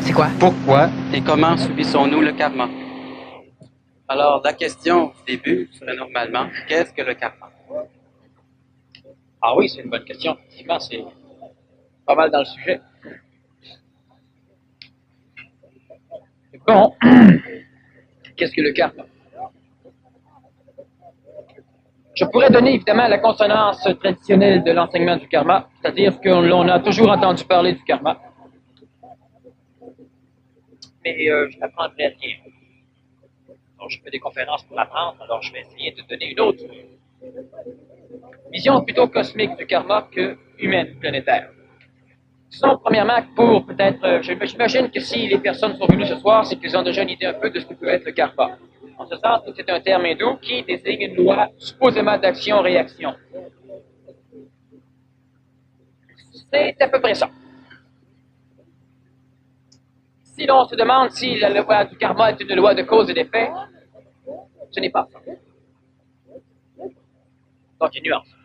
C'est quoi? Pourquoi et comment subissons-nous le karma? Alors, la question du début serait normalement, qu'est-ce que le karma? Ah oui, c'est une bonne question. Effectivement, c'est pas mal dans le sujet. Bon, qu'est-ce que le karma? Je pourrais donner évidemment la consonance traditionnelle de l'enseignement du karma, c'est-à-dire qu'on a toujours entendu parler du karma. Mais je n'apprendrai rien. Donc, je fais des conférences pour apprendre, alors je vais essayer de donner une autre vision plutôt cosmique du karma que humaine, planétaire. Disons, premièrement, pour peut-être, j'imagine que si les personnes sont venues ce soir, c'est qu'ils ont déjà une idée un peu de ce que peut être le karma. En ce sens, c'est un terme hindou qui désigne une loi supposément d'action-réaction. C'est à peu près ça. Si l'on se demande si la loi du karma est une loi de cause et d'effet, ce n'est pas ça. Donc, il y a une nuance.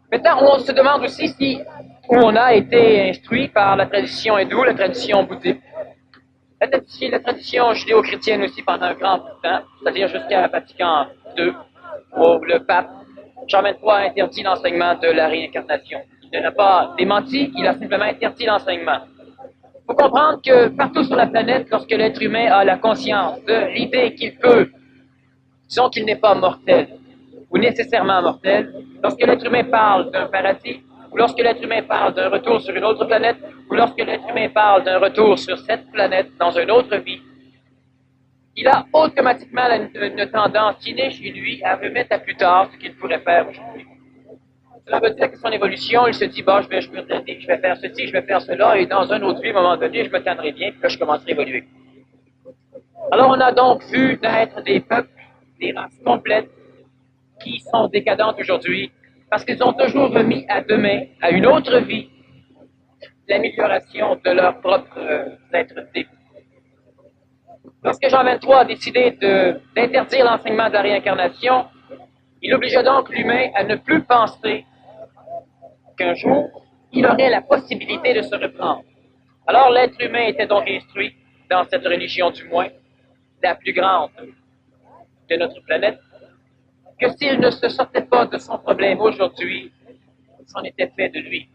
Maintenant, on se demande aussi si on a été instruit par la tradition hindoue, la tradition bouddhique, la tradition judéo-chrétienne aussi pendant un grand bout de temps, c'est-à-dire jusqu'à Vatican II, où le pape Jean XXIII a interdit l'enseignement de la réincarnation. Il n'a pas démenti, il a simplement interdit l'enseignement. Il faut comprendre que partout sur la planète, lorsque l'être humain a la conscience de l'idée qu'il peut, disons qu'il n'est pas mortel, ou nécessairement mortel, lorsque l'être humain parle d'un paradis, ou lorsque l'être humain parle d'un retour sur une autre planète, ou lorsque l'être humain parle d'un retour sur cette planète dans une autre vie, il a automatiquement une tendance innée chez lui à remettre à plus tard ce qu'il pourrait faire aujourd'hui. Cela veut dire que son évolution, il se dit, bon, je vais faire ceci, je vais faire cela, et dans un autre vie, à un moment donné, je me tannerai bien, puis là, je commencerai à évoluer. Alors, on a donc vu naître des peuples, des races complètes, qui sont décadentes aujourd'hui, parce qu'ils ont toujours remis à demain, à une autre vie, l'amélioration de leur propre être-té. Lorsque Jean XXIII a décidé d'interdire l'enseignement de la réincarnation, il obligeait donc l'humain à ne plus penser qu'un jour, il aurait la possibilité de se reprendre. Alors l'être humain était donc instruit, dans cette religion du moins, la plus grande de notre planète, que s'il ne se sortait pas de son problème aujourd'hui, c'en était fait de lui.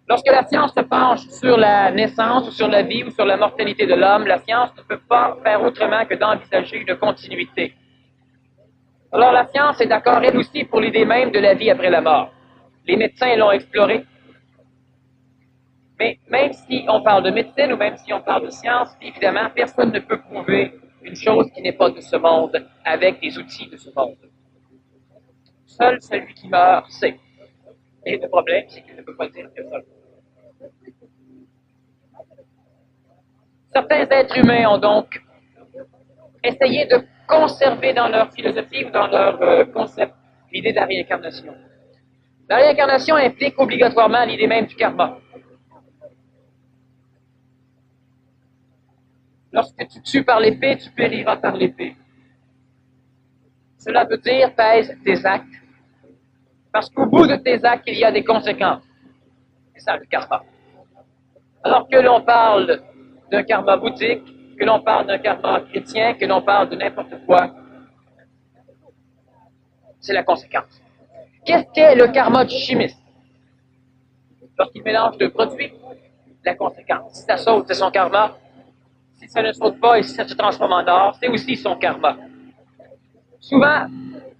Lorsque la science se penche sur la naissance, ou sur la vie, ou sur la mortalité de l'homme, la science ne peut pas faire autrement que d'envisager une continuité. Alors la science est d'accord, elle aussi, pour l'idée même de la vie après la mort. Les médecins l'ont exploré. Mais même si on parle de médecine, ou même si on parle de science, évidemment, personne ne peut prouver une chose qui n'est pas de ce monde, avec des outils de ce monde. Seul celui qui meurt sait. Et le problème, c'est qu'il ne peut pas dire que ça. Certains êtres humains ont donc essayé de conserver dans leur philosophie ou dans leur concept l'idée de la réincarnation. La réincarnation implique obligatoirement l'idée même du karma. Lorsque tu tues par l'épée, tu périras par l'épée. Cela veut dire pèse tes actes, parce qu'au bout de tes actes, il y a des conséquences. C'est ça le karma. Alors que l'on parle d'un karma bouddhique, que l'on parle d'un karma chrétien, que l'on parle de n'importe quoi, c'est la conséquence. Qu'est-ce qu'est le karma du chimiste? Lorsqu'il mélange deux produits, la conséquence. Si ça saute, c'est son karma. Si ça ne saute pas et si ça se transforme en or, c'est aussi son karma. Souvent,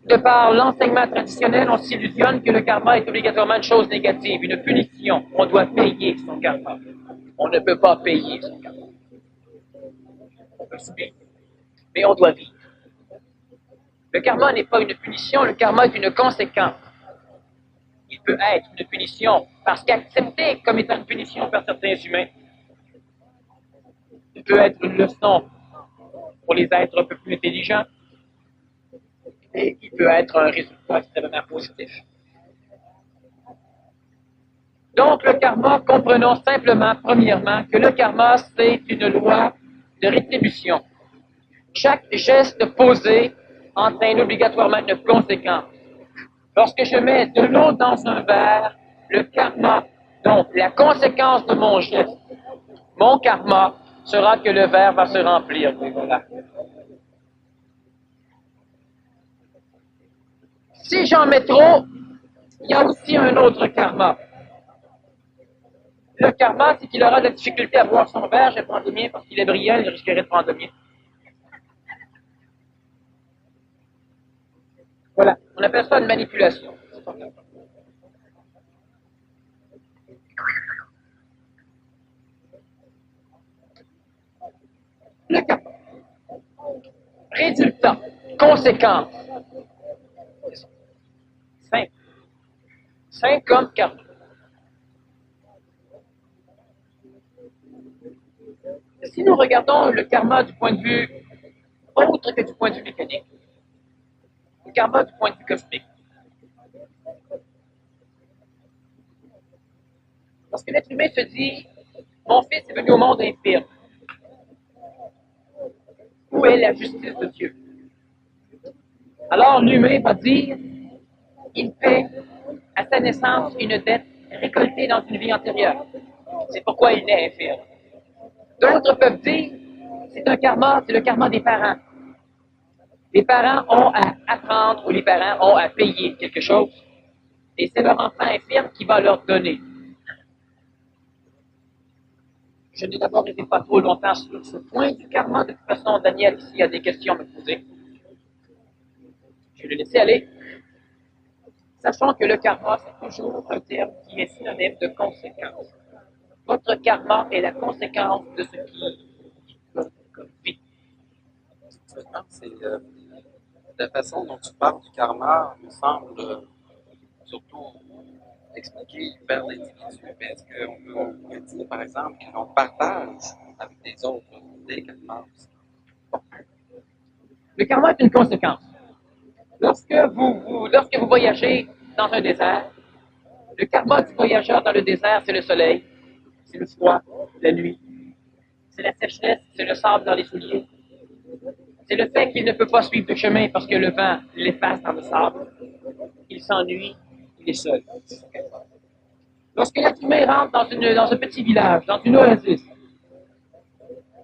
de par l'enseignement traditionnel, on s'illusionne que le karma est obligatoirement une chose négative, une punition. On doit payer son karma. On ne peut pas payer son karma. On peut subir, mais on doit vivre. Le karma n'est pas une punition, le karma est une conséquence. Il peut être une punition parce qu'accepté comme étant une punition par certains humains, il peut être une leçon pour les êtres un peu plus intelligents et il peut être un résultat extrêmement positif. Donc, le karma, comprenons simplement, premièrement, que le karma, c'est une loi de rétribution. Chaque geste posé entraîne obligatoirement une conséquence. Lorsque je mets de l'eau dans un verre, le karma, donc la conséquence de mon geste, Mon karma sera que le verre va se remplir. Et voilà. Si j'en mets trop, il y a aussi un autre karma. Le karma, c'est qu'il aura de la difficulté à boire son verre. Je vais prendre le mien parce qu'il est brillant, il risquerait de prendre le mien. Voilà, on appelle ça une manipulation. Le karma. Résultat, conséquence. Simple. Simple comme karma. Si nous regardons le karma du point de vue autre que du point de vue mécanique, le karma du point de vue cosmique, parce que l'être humain se dit, mon fils est venu au monde infirme. Où est la justice de Dieu? Alors l'humain va dire, il paie à sa naissance une dette récoltée dans une vie antérieure. C'est pourquoi il est infirme. D'autres peuvent dire, c'est un karma, c'est le karma des parents. Les parents ont à apprendre ou les parents ont à payer quelque chose. Et c'est leur enfant infirme qui va leur donner. Je n'ai d'abord été pas trop longtemps sur ce point du karma. De toute façon, Daniel, ici, a des questions à me poser. Je vais le laisser aller. Sachant que le karma, c'est toujours un terme qui est synonyme de conséquence. Votre karma est la conséquence de ce qui vit. C'est la façon dont tu parles du karma me semble surtout expliquer vers l'individu. Mais est-ce qu'on peut dire, par exemple, qu'on partage avec les autres des karmas aussi? Le karma est une conséquence. Lorsque vous voyagez dans un désert, le karma du voyageur dans le désert, c'est le soleil, c'est le froid, la nuit, c'est la sécheresse, c'est le sable dans les souliers, c'est le fait qu'il ne peut pas suivre le chemin parce que le vent l'efface dans le sable. Il s'ennuie, il est seul. Lorsque l'être humain rentre dans un petit village, dans une oasis,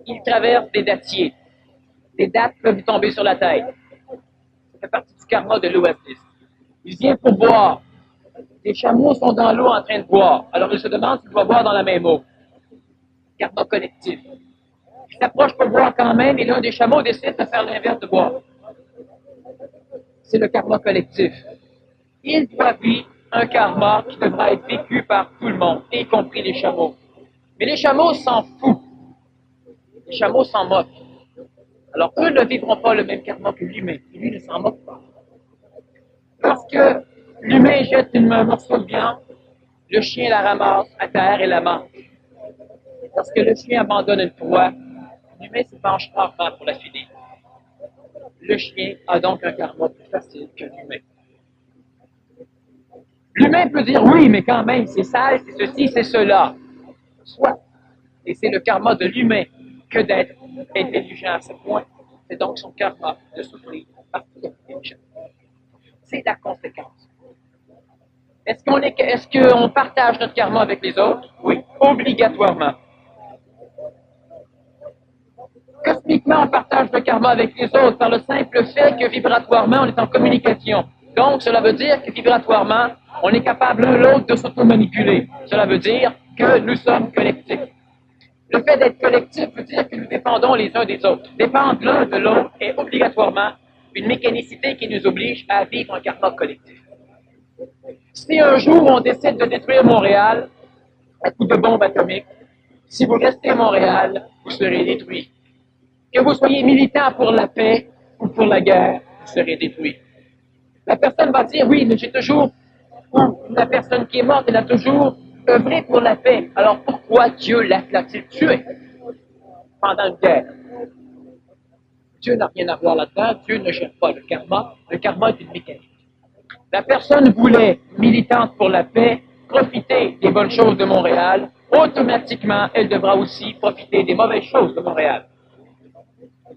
il traverse des dattiers. Des dattes peuvent lui tomber sur la tête. Ça fait partie du karma de l'oasis. Il vient pour boire. Les chameaux sont dans l'eau en train de boire. Alors il se demande s'il doit boire dans la même eau. Karma collectif. Il s'approche pour boire quand même et l'un des chameaux décide de faire l'inverse de boire. C'est le karma collectif. Il doit vivre un karma qui devra être vécu par tout le monde, y compris les chameaux. Mais les chameaux s'en foutent. Les chameaux s'en moquent. Alors eux ne vivront pas le même karma que l'humain. Et lui ne s'en moque pas. Lorsque l'humain jette un morceau de viande, le chien la ramasse à terre et la mange. Lorsque le chien abandonne une proie, l'humain se penche rarement pour la finir. Le chien a donc un karma plus facile que l'humain. L'humain peut dire oui, mais quand même, c'est sale, c'est ceci, c'est cela. Soit. Et c'est le karma de l'humain que d'être intelligent à ce point. C'est donc son karma de souffrir par l'intelligence. C'est la conséquence. Est-ce qu'on partage notre karma avec les autres? Oui, obligatoirement. Cosmiquement, on partage le karma avec les autres par le simple fait que vibratoirement, on est en communication. Donc, cela veut dire que vibratoirement, on est capable l'un l'autre de s'auto-manipuler. Cela veut dire que nous sommes collectifs. Le fait d'être collectif veut dire que nous dépendons les uns des autres. Dépendre l'un de l'autre est obligatoirement une mécanicité qui nous oblige à vivre un karma collectif. Si un jour on décide de détruire Montréal à coup de bombe atomique, si vous restez à Montréal, vous serez détruit. Que vous soyez militant pour la paix ou pour la guerre, vous serez détruit. La personne va dire, oui, mais j'ai toujours, ou la personne qui est morte, elle a toujours œuvré pour la paix. Alors pourquoi Dieu l'a-t-il tué pendant une guerre? Dieu n'a rien à voir là-dedans, Dieu ne gère pas le karma est une mécanique. La personne voulait, militante pour la paix, profiter des bonnes choses de Montréal, automatiquement, elle devra aussi profiter des mauvaises choses de Montréal.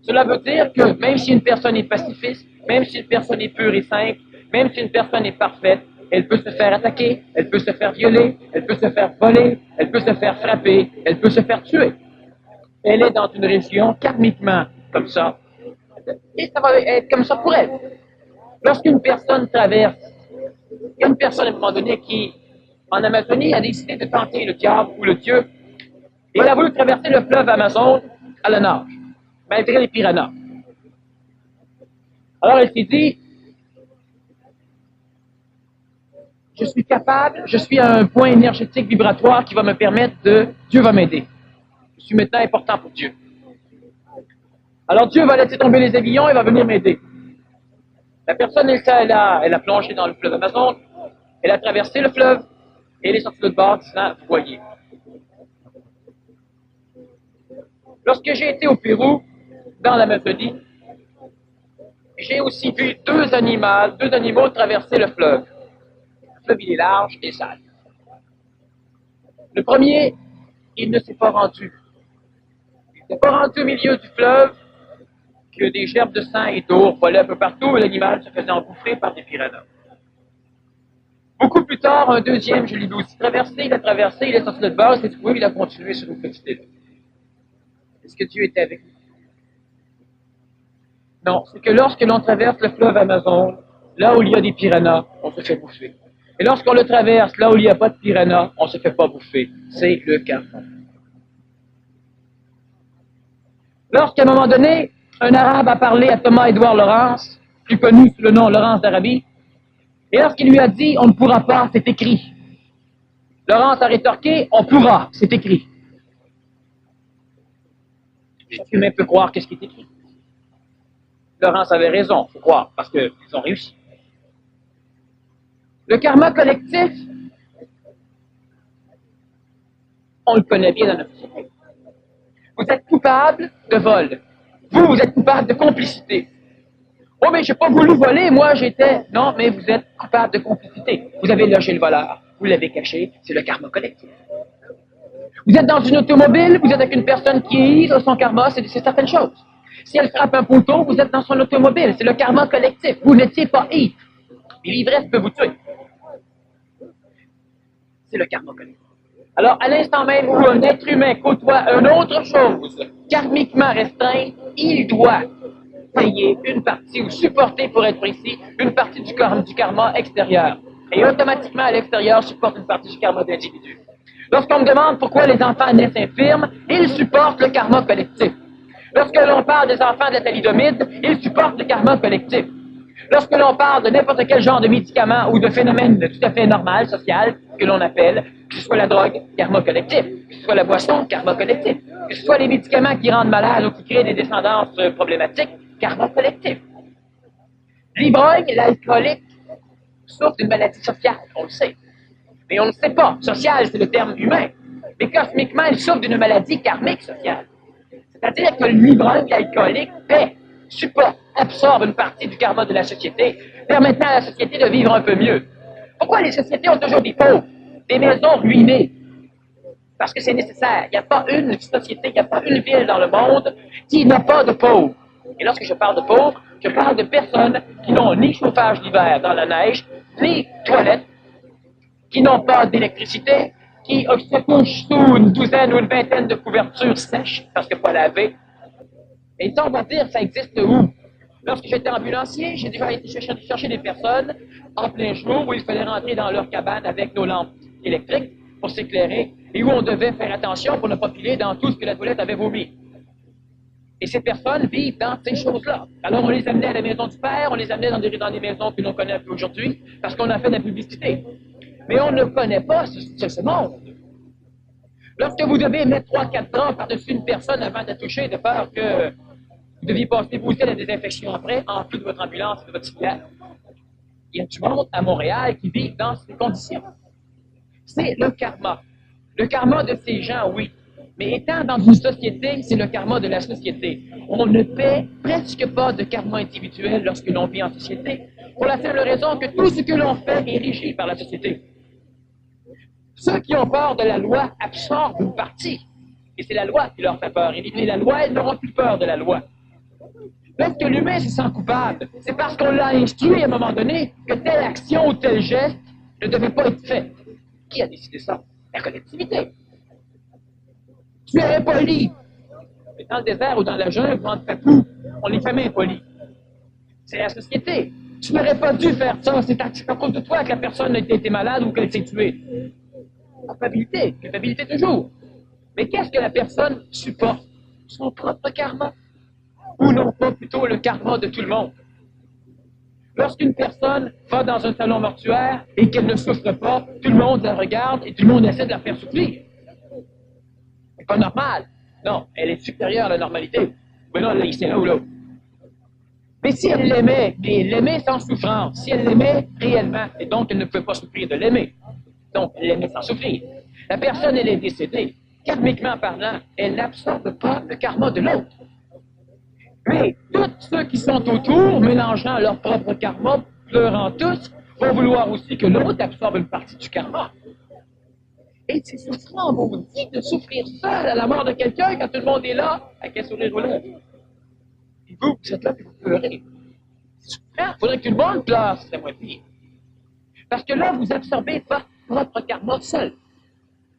Cela veut dire que même si une personne est pacifiste, même si une personne est pure et simple, même si une personne est parfaite, elle peut se faire attaquer, elle peut se faire violer, elle peut se faire voler, elle peut se faire frapper, elle peut se faire tuer. Elle est dans une région karmiquement comme ça. Et ça va être comme ça pour elle. Lorsqu'une personne traverse, il y a une personne à un moment donné qui, en Amazonie, a décidé de tenter le diable ou le dieu, et elle a voulu traverser le fleuve Amazon à la nage, malgré les piranhas. Alors elle s'est dit, je suis capable, je suis à un point énergétique vibratoire qui va me permettre Dieu va m'aider. Je suis maintenant important pour Dieu. Alors Dieu va laisser tomber les aiguillons et va venir m'aider. La personne, elle a plongé dans le fleuve Amazon, elle a traversé le fleuve, et elle est sortie de l'autre bord disant, vous voyez. Lorsque j'ai été au Pérou, dans l'Amazonie, j'ai aussi vu deux animaux traverser le fleuve. Le fleuve, il est large et sale. Le premier, il ne s'est pas rendu. Il ne s'est pas rendu au milieu du fleuve, que des gerbes de sang et d'eau volaient un peu partout et l'animal se faisait engouffrer par des piranhas. Beaucoup plus tard, un deuxième, je l'ai vu aussi traverser, il a traversé, il est sorti de l'autre bord, il s'est trouvé, il a continué sur une petite île. Est-ce que Dieu était avec lui? Non, c'est que lorsque l'on traverse le fleuve Amazon, là où il y a des piranhas, on se fait bouffer. Et lorsqu'on le traverse, là où il n'y a pas de piranhas, on ne se fait pas bouffer. C'est le karma. Lorsqu'à un moment donné, un Arabe a parlé à Thomas-Édouard Laurence, plus connu sous le nom Laurence d'Arabie, et lorsqu'il lui a dit « on ne pourra pas », c'est écrit. Laurence a rétorqué « on pourra », c'est écrit. Chaque humain peut croire qu'est-ce qui est écrit. Laurence avait raison, il faut croire, parce qu'ils ont réussi. Le karma collectif, on le connaît bien dans notre société. Vous êtes coupable de vol. Vous êtes coupable de complicité. Oh, mais j'ai pas voulu voler, moi j'étais... Non, mais vous êtes coupable de complicité. Vous avez logé le voleur, vous l'avez caché, c'est le karma collectif. Vous êtes dans une automobile, vous êtes avec une personne qui est ivre, son karma, c'est certaines choses. Si elle frappe un poteau, vous êtes dans son automobile, c'est le karma collectif. Vous n'étiez pas ivre. Mais l'ivresse peut vous tuer. C'est le karma collectif. Alors, à l'instant même où un être humain côtoie une autre chose karmiquement restreinte, il doit payer une partie, ou supporter, pour être précis, une partie du karma extérieur. Et automatiquement, à l'extérieur, supporte une partie du karma de l'individu. Lorsqu'on me demande pourquoi les enfants naissent infirmes, ils supportent le karma collectif. Lorsque l'on parle des enfants de la thalidomide, ils supportent le karma collectif. Lorsque l'on parle de n'importe quel genre de médicament ou de phénomène tout à fait normal, social, que l'on appelle, que ce soit la drogue, karma collectif, que ce soit la boisson, karma collectif, que ce soit les médicaments qui rendent malades ou qui créent des descendances problématiques, karma collectif. L'ivrogne, l'alcoolique, souffre d'une maladie sociale, on le sait. Mais on ne sait pas. Social, c'est le terme humain. Mais cosmiquement, il souffre d'une maladie karmique sociale. C'est-à-dire que l'ivrogne, l'alcoolique, paie, supporte, absorbe une partie du karma de la société, permettant à la société de vivre un peu mieux. Pourquoi les sociétés ont toujours des pauvres, des maisons ruinées? Parce que c'est nécessaire. Il n'y a pas une société, il n'y a pas une ville dans le monde qui n'a pas de pauvres. Et lorsque je parle de pauvres, je parle de personnes qui n'ont ni chauffage l'hiver dans la neige, ni toilettes, qui n'ont pas d'électricité, qui se couchent sous une douzaine ou une vingtaine de couvertures sèches, parce que pas laver. Et ça, on va dire, ça existe où? Lorsque j'étais ambulancier, j'ai déjà été chercher des personnes en plein jour où il fallait rentrer dans leur cabane avec nos lampes électriques pour s'éclairer et où on devait faire attention pour ne pas filer dans tout ce que la toilette avait vomi. Et ces personnes vivent dans ces choses-là. Alors on les amenait à la maison du père, on les amenait dans des maisons que l'on connaît un peu aujourd'hui parce qu'on a fait de la publicité. Mais on ne connaît pas ce monde. Lorsque vous devez mettre 3-4 draps par-dessus une personne avant de la toucher, de peur que vous deviez passer vous aussi à la désinfection après, en plus de votre ambulance et de votre civière, il y a du monde à Montréal qui vit dans ces conditions. C'est le karma. Le karma de ces gens, oui. Mais étant dans une société, c'est le karma de la société. On ne paie presque pas de karma individuel lorsque l'on vit en société, pour la simple raison que tout ce que l'on fait est régi par la société. Ceux qui ont peur de la loi absorbent une partie. Et c'est la loi qui leur fait peur. Et la loi, ils n'auront plus peur de la loi. Lorsque l'humain se sent coupable, c'est parce qu'on l'a instruit à un moment donné que telle action ou tel geste ne devait pas être fait. Qui a décidé ça? La collectivité. Tu es impoli. Mais dans le désert ou dans la jungle, on fait tout. On les fait impolis. C'est la société. Tu n'aurais pas dû faire ça. C'est à cause de toi que la personne a été malade ou qu'elle s'est tuée. Culpabilité toujours. Mais qu'est-ce que la personne supporte? Son propre karma. Ou non pas plutôt le karma de tout le monde. Lorsqu'une personne va dans un salon mortuaire et qu'elle ne souffre pas, tout le monde la regarde et tout le monde essaie de la faire souffrir. C'est pas normal. Non, elle est supérieure à la normalité. Mais non, c'est là ou là. Mais si elle l'aimait, mais l'aimait sans souffrance, si elle l'aimait réellement, et donc elle ne peut pas souffrir de l'aimer, donc elle l'aimait sans souffrir, la personne, elle est décédée. Karmiquement parlant, elle n'absorbe pas le karma de l'autre. Mais tous ceux qui sont autour, mélangeant leur propre karma, pleurant tous, vont vouloir aussi que l'autre absorbe une partie du karma. Et c'est souffrant, maudit, de souffrir seul à la mort de quelqu'un quand tout le monde est là, avec un sourire aux lèvres. Et vous êtes là et vous pleurez. C'est souffrant, il faudrait que tout le monde pleure, ce serait moins pire. Parce que là, vous absorbez votre propre karma seul.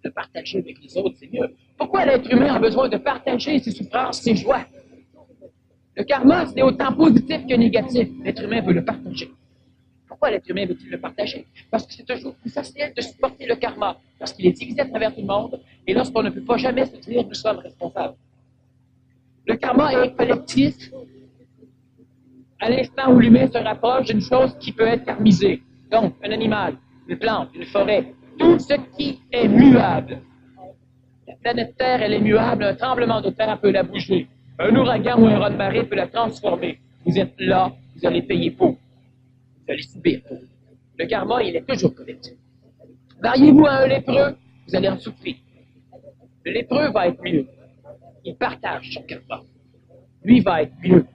De partager avec les autres, c'est mieux. Pourquoi l'être humain a besoin de partager ses souffrances, ses joies? Le karma, c'est autant positif que négatif. L'être humain veut le partager. Pourquoi l'être humain veut-il le partager? Parce que c'est toujours plus facile de supporter le karma, parce qu'il est divisé à travers tout le monde, et lorsqu'on ne peut pas jamais se dire nous sommes responsables. Le karma est collectif à l'instant où l'humain se rapproche d'une chose qui peut être karmisée. Donc, un animal, une plante, une forêt, tout ce qui est muable. La planète Terre, elle est muable, un tremblement de terre peut la bouger. Un ouragan ou un raz de marée peut la transformer. Vous êtes là, vous allez payer pour. Vous allez subir pour. Le karma, il est toujours collectif. Mariez-vous à un lépreux, vous allez en souffrir. Le lépreux va être mieux. Il partage son karma. Lui va être mieux.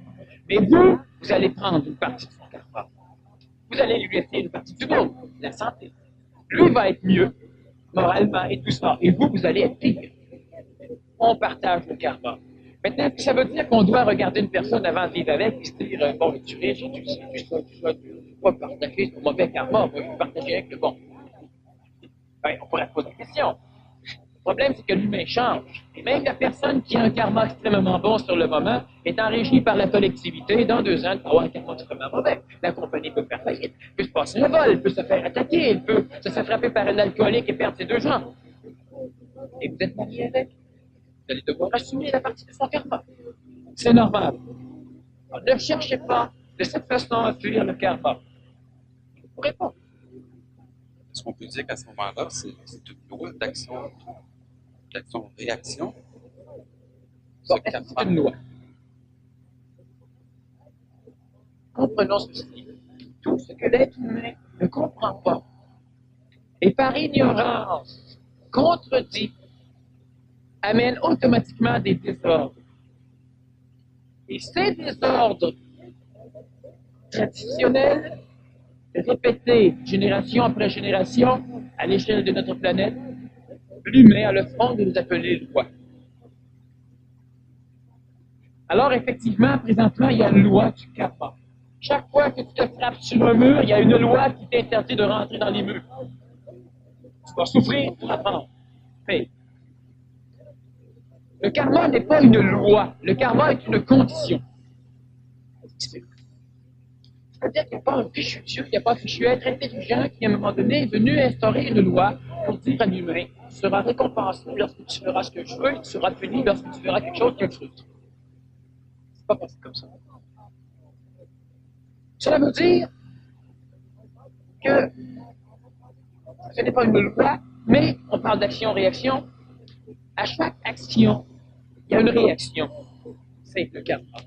Mais vous, vous allez prendre une partie de son karma. Vous allez lui laisser une partie du vôtre, la santé. Lui va être mieux, moralement et tout ça. Et vous, vous allez être pire. On partage le karma. Maintenant, ça veut dire qu'on doit regarder une personne avant de vivre avec et se dire, bon, tu riche, tu ça, tu vas partager ton mauvais karma, moi, je vais partager avec le bon. Ben, on pourrait poser la question. Le problème, c'est que l'humain change. Et même la personne qui a un karma extrêmement bon sur le moment, étant régie par la collectivité, dans 2 ans, elle peut avoir un karma extrêmement mauvais. La compagnie peut faire faillite, peut se passer un vol, peut se faire attaquer, elle peut se faire frapper par un alcoolique et perdre ses 2 jambes. Et vous êtes marié avec. Vous allez devoir assumer la partie de son karma. C'est normal. Alors, ne cherchez pas de cette façon à fuir le karma. Vous ne pourrez pas. Est-ce qu'on peut dire qu'à ce moment-là, c'est une loi d'action-réaction? Bon, est-ce que c'est une loi? Comprenons ceci. Tout ce que l'être humain ne comprend pas et par ignorance contredit amène automatiquement des désordres. Et ces désordres traditionnels, répétés génération après génération à l'échelle de notre planète, l'humain a le front de nous appeler loi. Alors effectivement, présentement, il y a une loi du karma. Chaque fois que tu te frappes sur un mur, il y a une loi qui t'interdit de rentrer dans les murs. Tu vas souffrir pour apprendre. Mais le karma n'est pas une loi. Le karma est une condition. C'est-à-dire qu'il n'y a pas un fichu Dieu, il n'y a pas un fichu être intelligent qui, à un moment donné, est venu instaurer une loi pour dire à l'humain, tu seras récompensé lorsque tu feras ce que je veux et tu seras puni lorsque tu feras quelque chose qui est frustré. C'est pas possible comme ça. Cela veut dire que ce n'est pas une loi, mais on parle d'action-réaction. À chaque action, il y a une réaction. C'est le karma.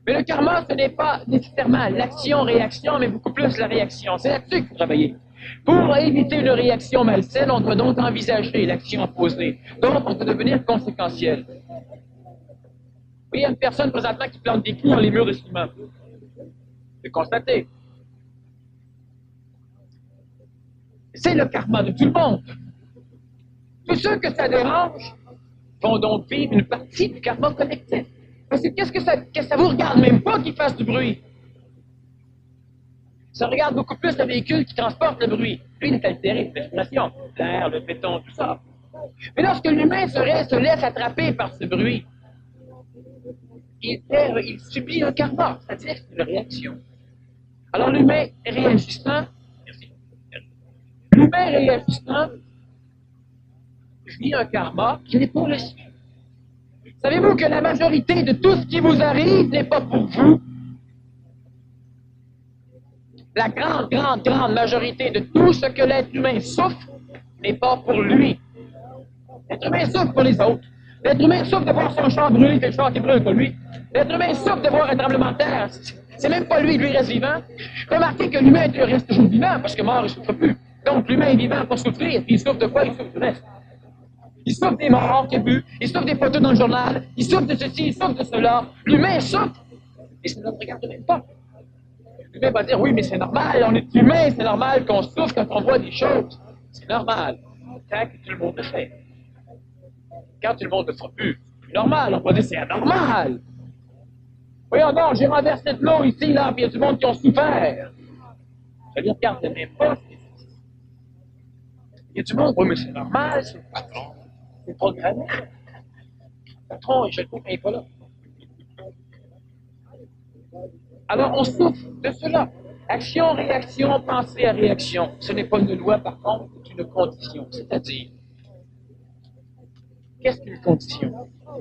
Mais le karma, ce n'est pas nécessairement l'action-réaction, mais beaucoup plus la réaction. C'est là-dessus qu'il faut travailler. Pour éviter une réaction malsaine, on doit donc envisager l'action opposée. Donc, on doit devenir conséquentiel. Oui, il y a une personne présentement qui plante des clous dans les murs de ciment. C'est constaté. C'est le karma de tout le monde. Tous ceux que ça dérange vont donc vivre une partie du karma collectif. Parce que qu'est-ce que ça vous regarde même pas qu'il fasse du bruit? Ça regarde beaucoup plus le véhicule qui transporte le bruit. Lui, il est altéré, l'expression, l'air, le béton, tout ça. Mais lorsque l'humain se laisse attraper par ce bruit, il subit un karma, c'est-à-dire une réaction. Alors l'humain réagissant, vit un karma qui n'est pas le sien. Savez-vous que la majorité de tout ce qui vous arrive n'est pas pour vous? La grande majorité de tout ce que l'être humain souffre n'est pas pour lui. L'être humain souffre pour les autres. L'être humain souffre de voir son char brûler, que le char qui brûle pas lui. L'être humain souffre de voir un tremblement de terre. C'est même pas lui reste vivant. Remarquez que l'humain reste toujours vivant, parce que mort, il ne souffre plus. Donc l'humain est vivant pour souffrir, puis il souffre de quoi? Il souffre du reste. Il souffre des morts qu'il a vus, il souffre des photos dans le journal, il souffre de ceci, il souffre de cela. L'humain souffre. Et ça ne le regarde même pas. L'humain va dire, oui, mais c'est normal, on est humain, c'est normal qu'on souffre quand on voit des choses. C'est normal. Tant que tout le monde le fait. Quand tout le monde ne le fera plus, c'est normal, on va dire, c'est anormal. Voyons donc, j'ai renversé de l'eau ici, là, puis il y a du monde qui ont souffert. Je ne regarde même pas. Il y a du monde, oui, mais c'est normal, c'est le patron. C'est programmé. Le patron, je le trouve, il n'est pas là. Alors, on souffre de cela. Action, réaction, pensée à réaction. Ce n'est pas une loi, par contre, c'est une condition. C'est-à-dire, qu'est-ce qu'une condition?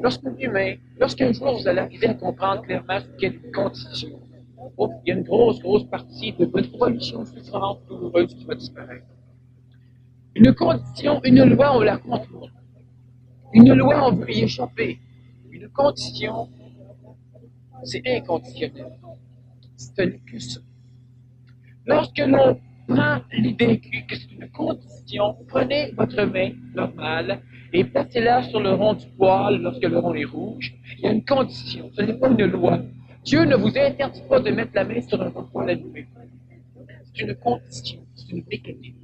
Lorsqu'un jour vous allez arriver à comprendre clairement ce qu'est une condition, il y a une grosse partie de votre évolution souffrante, douloureuse qui va disparaître. Une condition, une loi, on la contourne. Une loi, on veut y échapper. Une condition, c'est inconditionnel. Ce n'est que ça. Lorsque l'on prend l'idée que c'est une condition, prenez votre main normale et placez-la sur le rond du poil lorsque le rond est rouge. Il y a une condition, ce n'est pas une loi. Dieu ne vous interdit pas de mettre la main sur un poil allumé. C'est une condition, c'est une mécanique.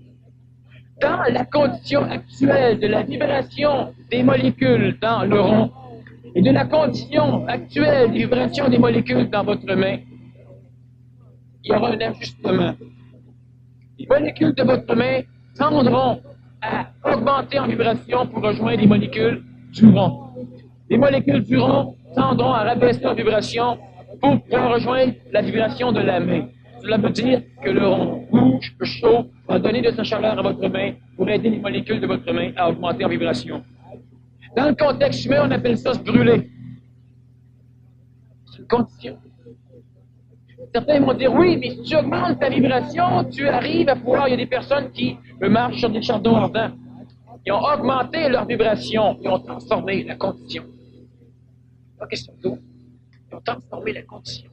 Dans la condition actuelle de la vibration des molécules dans le rond et de la condition actuelle des vibrations des molécules dans votre main, il y aura un ajustement. Les molécules de votre main tendront à augmenter en vibration pour rejoindre les molécules du rond. Les molécules du rond tendront à rabaisser en vibration pour rejoindre la vibration de la main. Cela veut dire que le rond rouge, chaud, va donner de sa chaleur à votre main pour aider les molécules de votre main à augmenter en vibration. Dans le contexte humain, on appelle ça se brûler. C'est une condition. Certains vont dire, oui, mais si tu augmentes ta vibration, tu arrives à pouvoir... Il y a des personnes qui marchent sur des chardons ardents. Ils ont augmenté leur vibration. Ils ont transformé la condition. Pas question d'eau. Ils ont transformé la condition.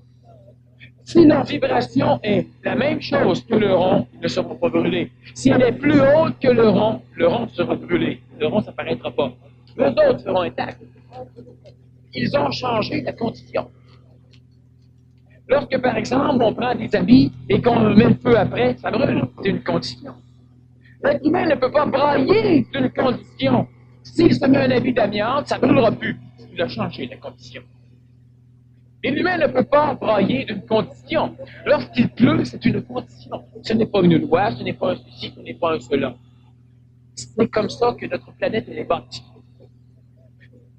Si leur vibration est la même chose que le rond, ils ne seront pas brûlés. Si elle est plus haute que le rond sera brûlé. Le rond, ça ne paraîtra pas. Les autres seront intacts. Ils ont changé la condition. Lorsque, par exemple, on prend des habits et qu'on met le feu après, ça brûle. C'est une condition. L'être humain ne peut pas brailler d'une condition. S'il se met un habit d'amiante, ça ne brûlera plus. Il a changé la condition. Et l'humain ne peut pas brailler d'une condition. Lorsqu'il pleut, c'est une condition. Ce n'est pas une loi, ce n'est pas un ceci, ce n'est pas un cela. C'est comme ça que notre planète est bâtie.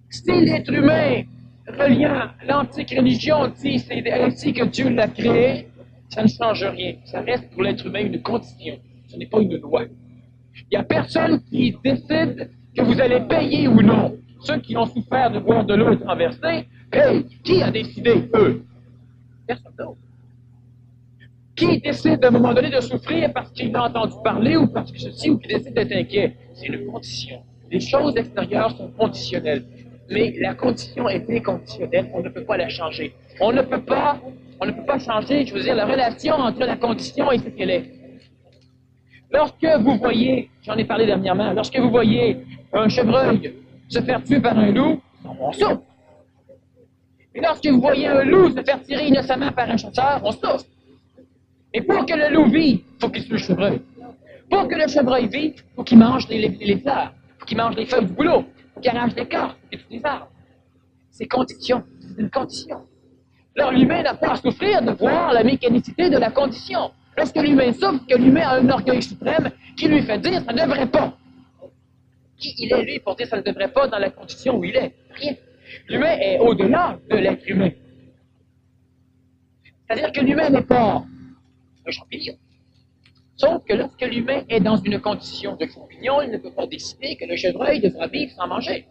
Si l'être humain, reliant l'antique religion, dit c'est ainsi que Dieu l'a créé, ça ne change rien. Ça reste pour l'être humain une condition. Ce n'est pas une loi. Il n'y a personne qui décide que vous allez payer ou non. Ceux qui ont souffert de boire de l'eau et traverser, hey, qui a décidé, eux? Personne d'autre. Qui décide à un moment donné de souffrir parce qu'il a entendu parler ou parce que ceci ou qui décide d'être inquiet? C'est une condition. Les choses extérieures sont conditionnelles. Mais la condition est inconditionnelle, on ne peut pas la changer. On ne peut pas changer, je veux dire, la relation entre la condition et ce qu'elle est. Lorsque vous voyez, j'en ai parlé dernièrement, lorsque vous voyez un chevreuil se faire tuer par un loup, on souffre. Et lorsque vous voyez un loup se faire tirer innocemment par un chasseur, on souffre. Et pour que le loup vive, il faut qu'il tue le chevreuil. Pour que le chevreuil vive, il faut qu'il mange les fleurs, il faut qu'il mange les feuilles du bouleau, il faut qu'il arrache les corps et tous les arbres. C'est condition, c'est une condition. Alors l'humain n'a pas à souffrir de voir la mécanicité de la condition. Lorsque l'humain souffre, que l'humain a un orgueil suprême qui lui fait dire ça ne devrait pas. Qui il est, lui, pour dire ça ne devrait pas dans la condition où il est? Rien. L'humain est au-delà de l'être humain. C'est-à-dire que l'humain n'est pas un champignon. Sauf que lorsque l'humain est dans une condition de champignon, il ne peut pas décider que le chevreuil devra vivre sans manger,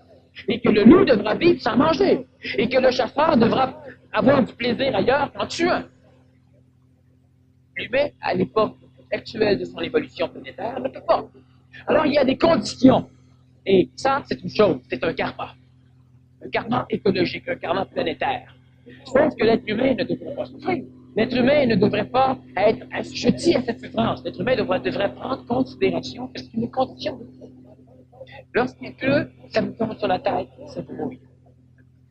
et que le loup devra vivre sans manger, et que le chasseur devra avoir du plaisir ailleurs qu'en tuant. L'humain, à l'époque actuelle de son évolution planétaire, ne peut pas. Alors il y a des conditions. Et ça, c'est une chose, c'est un karma. Un karma écologique, un karma planétaire. Sauf que l'être humain ne devrait pas souffrir. L'être humain ne devrait pas être assujetti à cette souffrance. L'être humain devrait prendre considération que c'est une condition. Lorsqu'il pleut, ça vous tombe sur la tête, ça vous mouille.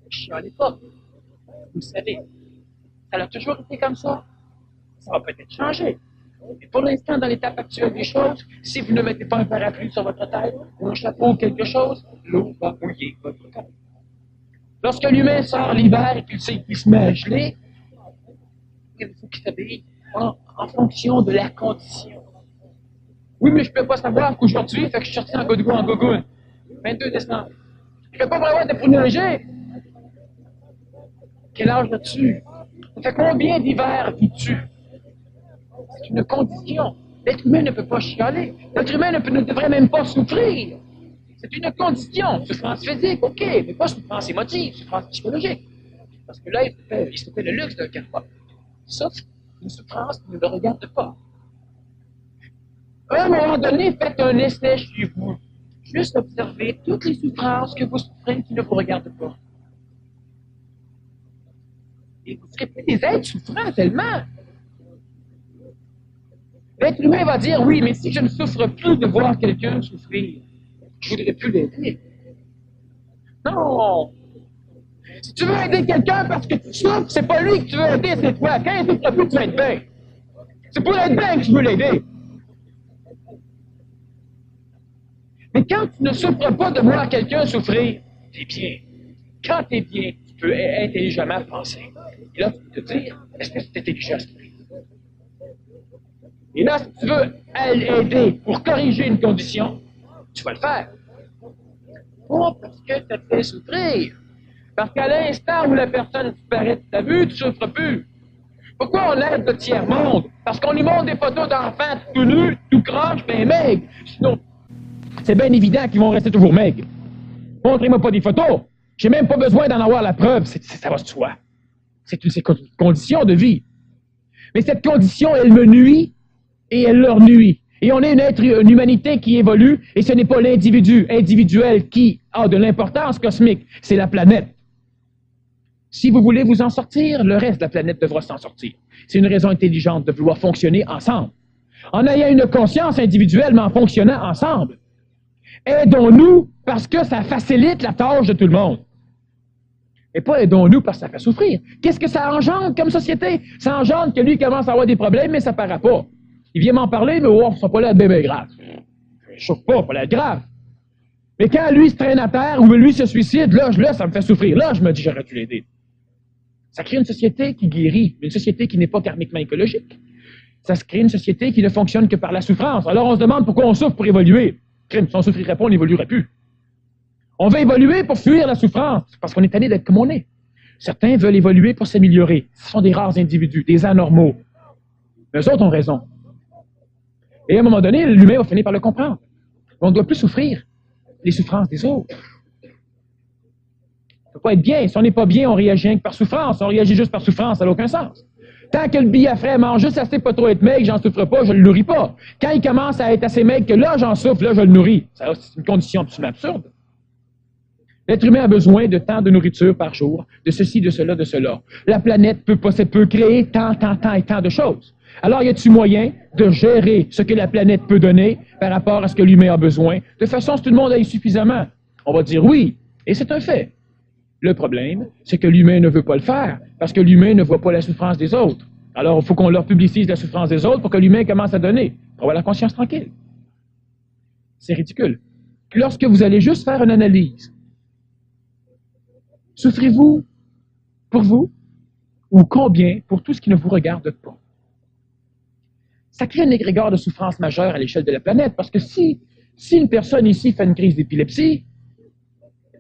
Chialez pas. Vous savez, ça a toujours été comme ça. Ça va peut-être changer. Et pour l'instant, dans l'étape actuelle des choses, si vous ne mettez pas un parapluie sur votre tête, ou un chapeau ou quelque chose, l'eau va mouiller votre tête. Lorsque l'humain sort l'hiver et qu'il sait qu'il se met à geler, il faut qu'il s'habille en fonction de la condition. Oui, mais je ne peux pas savoir qu'aujourd'hui, fait que je suis sorti en godou en gogoune. 22 décembre. Je ne peux pas vraiment de pour neiger. Quel âge as-tu? Ça fait combien d'hivers vis-tu? C'est une condition. L'être humain ne peut pas chialer. L'être humain ne devrait même pas souffrir. C'est une condition. Souffrance physique, ok, mais pas souffrance émotive, souffrance psychologique. Parce que là, il se fait le luxe d'un karma. Ça, c'est une souffrance qui ne le regarde pas. À un moment donné, faites un essai chez vous. Juste observez toutes les souffrances que vous souffrez qui ne vous regardent pas. Et vous ne serez plus des êtres souffrants tellement. L'être humain va dire, oui, mais si je ne souffre plus de voir quelqu'un souffrir, je ne voudrais plus l'aider. Non! Si tu veux aider quelqu'un parce que tu souffres, c'est pas lui que tu veux aider, c'est toi. Quand il souffre plus, tu vas être bien. C'est pour être bien que tu veux l'aider. Mais quand tu ne souffres pas de voir quelqu'un souffrir, t'es bien. Quand t'es bien, tu peux intelligemment penser. Et là, tu peux te dire, est-ce que c'est intelligent ce que je fais? Et là, si tu veux aider pour corriger une condition, tu vas le faire. Pas parce que ça te fait souffrir. Parce qu'à l'instant où la personne disparaît de ta vue, tu ne souffres plus. Pourquoi on aide le tiers-monde? Parce qu'on lui montre des photos d'enfants tout nus, tout croche, mais maigres. Sinon, c'est bien évident qu'ils vont rester toujours maigres. Montrez-moi pas des photos. J'ai même pas besoin d'en avoir la preuve. Ça va de soi. C'est une condition de vie. Mais cette condition, elle me nuit et elle leur nuit. Et on est une humanité qui évolue, et ce n'est pas l'individu individuel qui a de l'importance cosmique, c'est la planète. Si vous voulez vous en sortir, le reste de la planète devra s'en sortir. C'est une raison intelligente de vouloir fonctionner ensemble. En ayant une conscience individuelle, mais en fonctionnant ensemble. Aidons-nous parce que ça facilite la tâche de tout le monde. Et pas aidons-nous parce que ça fait souffrir. Qu'est-ce que ça engendre comme société? Ça engendre que lui commence à avoir des problèmes, mais ça ne paraît pas. Il vient m'en parler, mais oh, ça ne pas l'air bien grave. Je ne chauffe pas l'air grave. Mais quand lui se traîne à terre ou lui se suicide, là, ça me fait souffrir. Là, je me dis, j'aurais dû l'aider. Ça crée une société qui guérit, une société qui n'est pas karmiquement écologique. Ça se crée une société qui ne fonctionne que par la souffrance. Alors on se demande pourquoi on souffre pour évoluer. Si on ne souffrirait pas, on n'évoluerait plus. On veut évoluer pour fuir la souffrance, parce qu'on est tanné d'être comme on est. Certains veulent évoluer pour s'améliorer. Ce sont des rares individus, des anormaux. Mais eux autres ont raison. Et à un moment donné, l'humain va finir par le comprendre. On ne doit plus souffrir les souffrances des autres. Ça ne peut pas être bien. Si on n'est pas bien, on réagit rien que par souffrance. On réagit juste par souffrance, ça n'a aucun sens. Tant que le billet frais mange juste assez pas trop être maigre, j'en souffre pas, je le nourris pas. Quand il commence à être assez maigre que là, j'en souffre, là, je le nourris. C'est une condition absolument absurde. L'être humain a besoin de tant de nourriture par jour, de ceci, de cela, de cela. La planète peut créer tant et tant de choses. Alors, y a-t-il moyen de gérer ce que la planète peut donner par rapport à ce que l'humain a besoin, de façon à ce que tout le monde aille suffisamment? On va dire oui, et c'est un fait. Le problème, c'est que l'humain ne veut pas le faire, parce que l'humain ne voit pas la souffrance des autres. Alors, il faut qu'on leur publicise la souffrance des autres pour que l'humain commence à donner, pour avoir la conscience tranquille. C'est ridicule. Lorsque vous allez juste faire une analyse, souffrez-vous pour vous ou combien pour tout ce qui ne vous regarde pas? Ça crée un égrégore de souffrance majeure à l'échelle de la planète, parce que si une personne ici fait une crise d'épilepsie,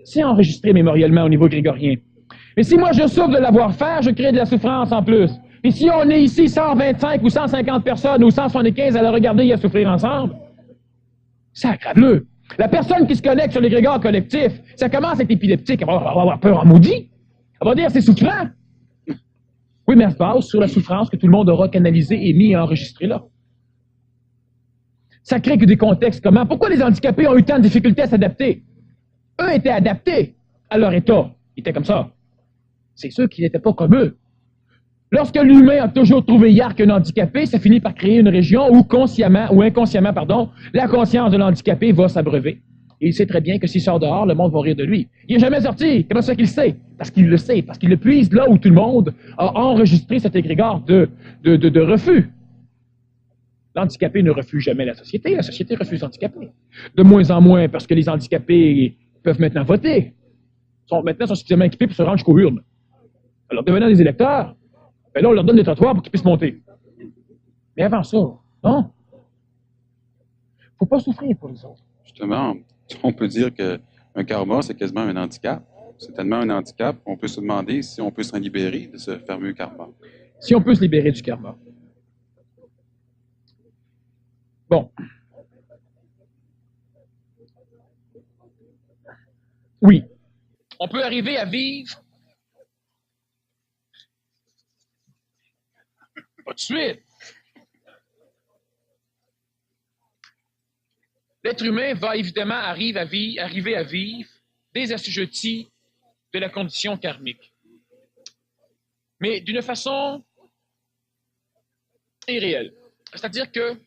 C'est enregistré mémoriellement au niveau grégorien. Mais si moi je souffre de l'avoir-faire, je crée de la souffrance en plus. Et si on est ici 125 ou 150 personnes ou 175 à le regarder et à souffrir ensemble, sacre-bleu. La personne qui se connecte sur l'égrégore collectif, ça commence à être épileptique, elle va avoir peur en maudit. Elle va dire c'est souffrant. Oui, mais elle se base sur la souffrance que tout le monde aura canalisée et mis et enregistrée là. Ça crée que des contextes comment? Pourquoi les handicapés ont eu tant de difficultés à s'adapter? Eux étaient adaptés à leur état. Ils étaient comme ça. C'est ceux qui n'étaient pas comme eux. Lorsque l'humain a toujours trouvé hier qu'un handicapé, ça finit par créer une région où consciemment ou inconsciemment, la conscience de l'handicapé va s'abreuver. Et il sait très bien que s'il sort dehors, le monde va rire de lui. Il n'est jamais sorti. Comment ça qu'il sait? Parce qu'il le sait, parce qu'il le puise là où tout le monde a enregistré cet égrégore de refus. L'handicapé ne refuse jamais la société refuse l'handicapé. De moins en moins, parce que les handicapés peuvent maintenant voter. Maintenant, sont suffisamment équipés pour se rendre jusqu'aux urnes. Alors, devenant des électeurs, ben là, on leur donne des trottoirs pour qu'ils puissent monter. Mais avant ça, non. Faut pas souffrir pour les autres. Justement, on peut dire qu'un karma, c'est quasiment un handicap. C'est tellement un handicap qu'on peut se demander si on peut s'en libérer de ce fameux karma. Si on peut se libérer du karma. Bon. Oui. On peut arriver à vivre. Pas de suite. L'être humain va évidemment arriver à vivre des assujettis de la condition karmique. Mais d'une façon irréelle. C'est-à-dire que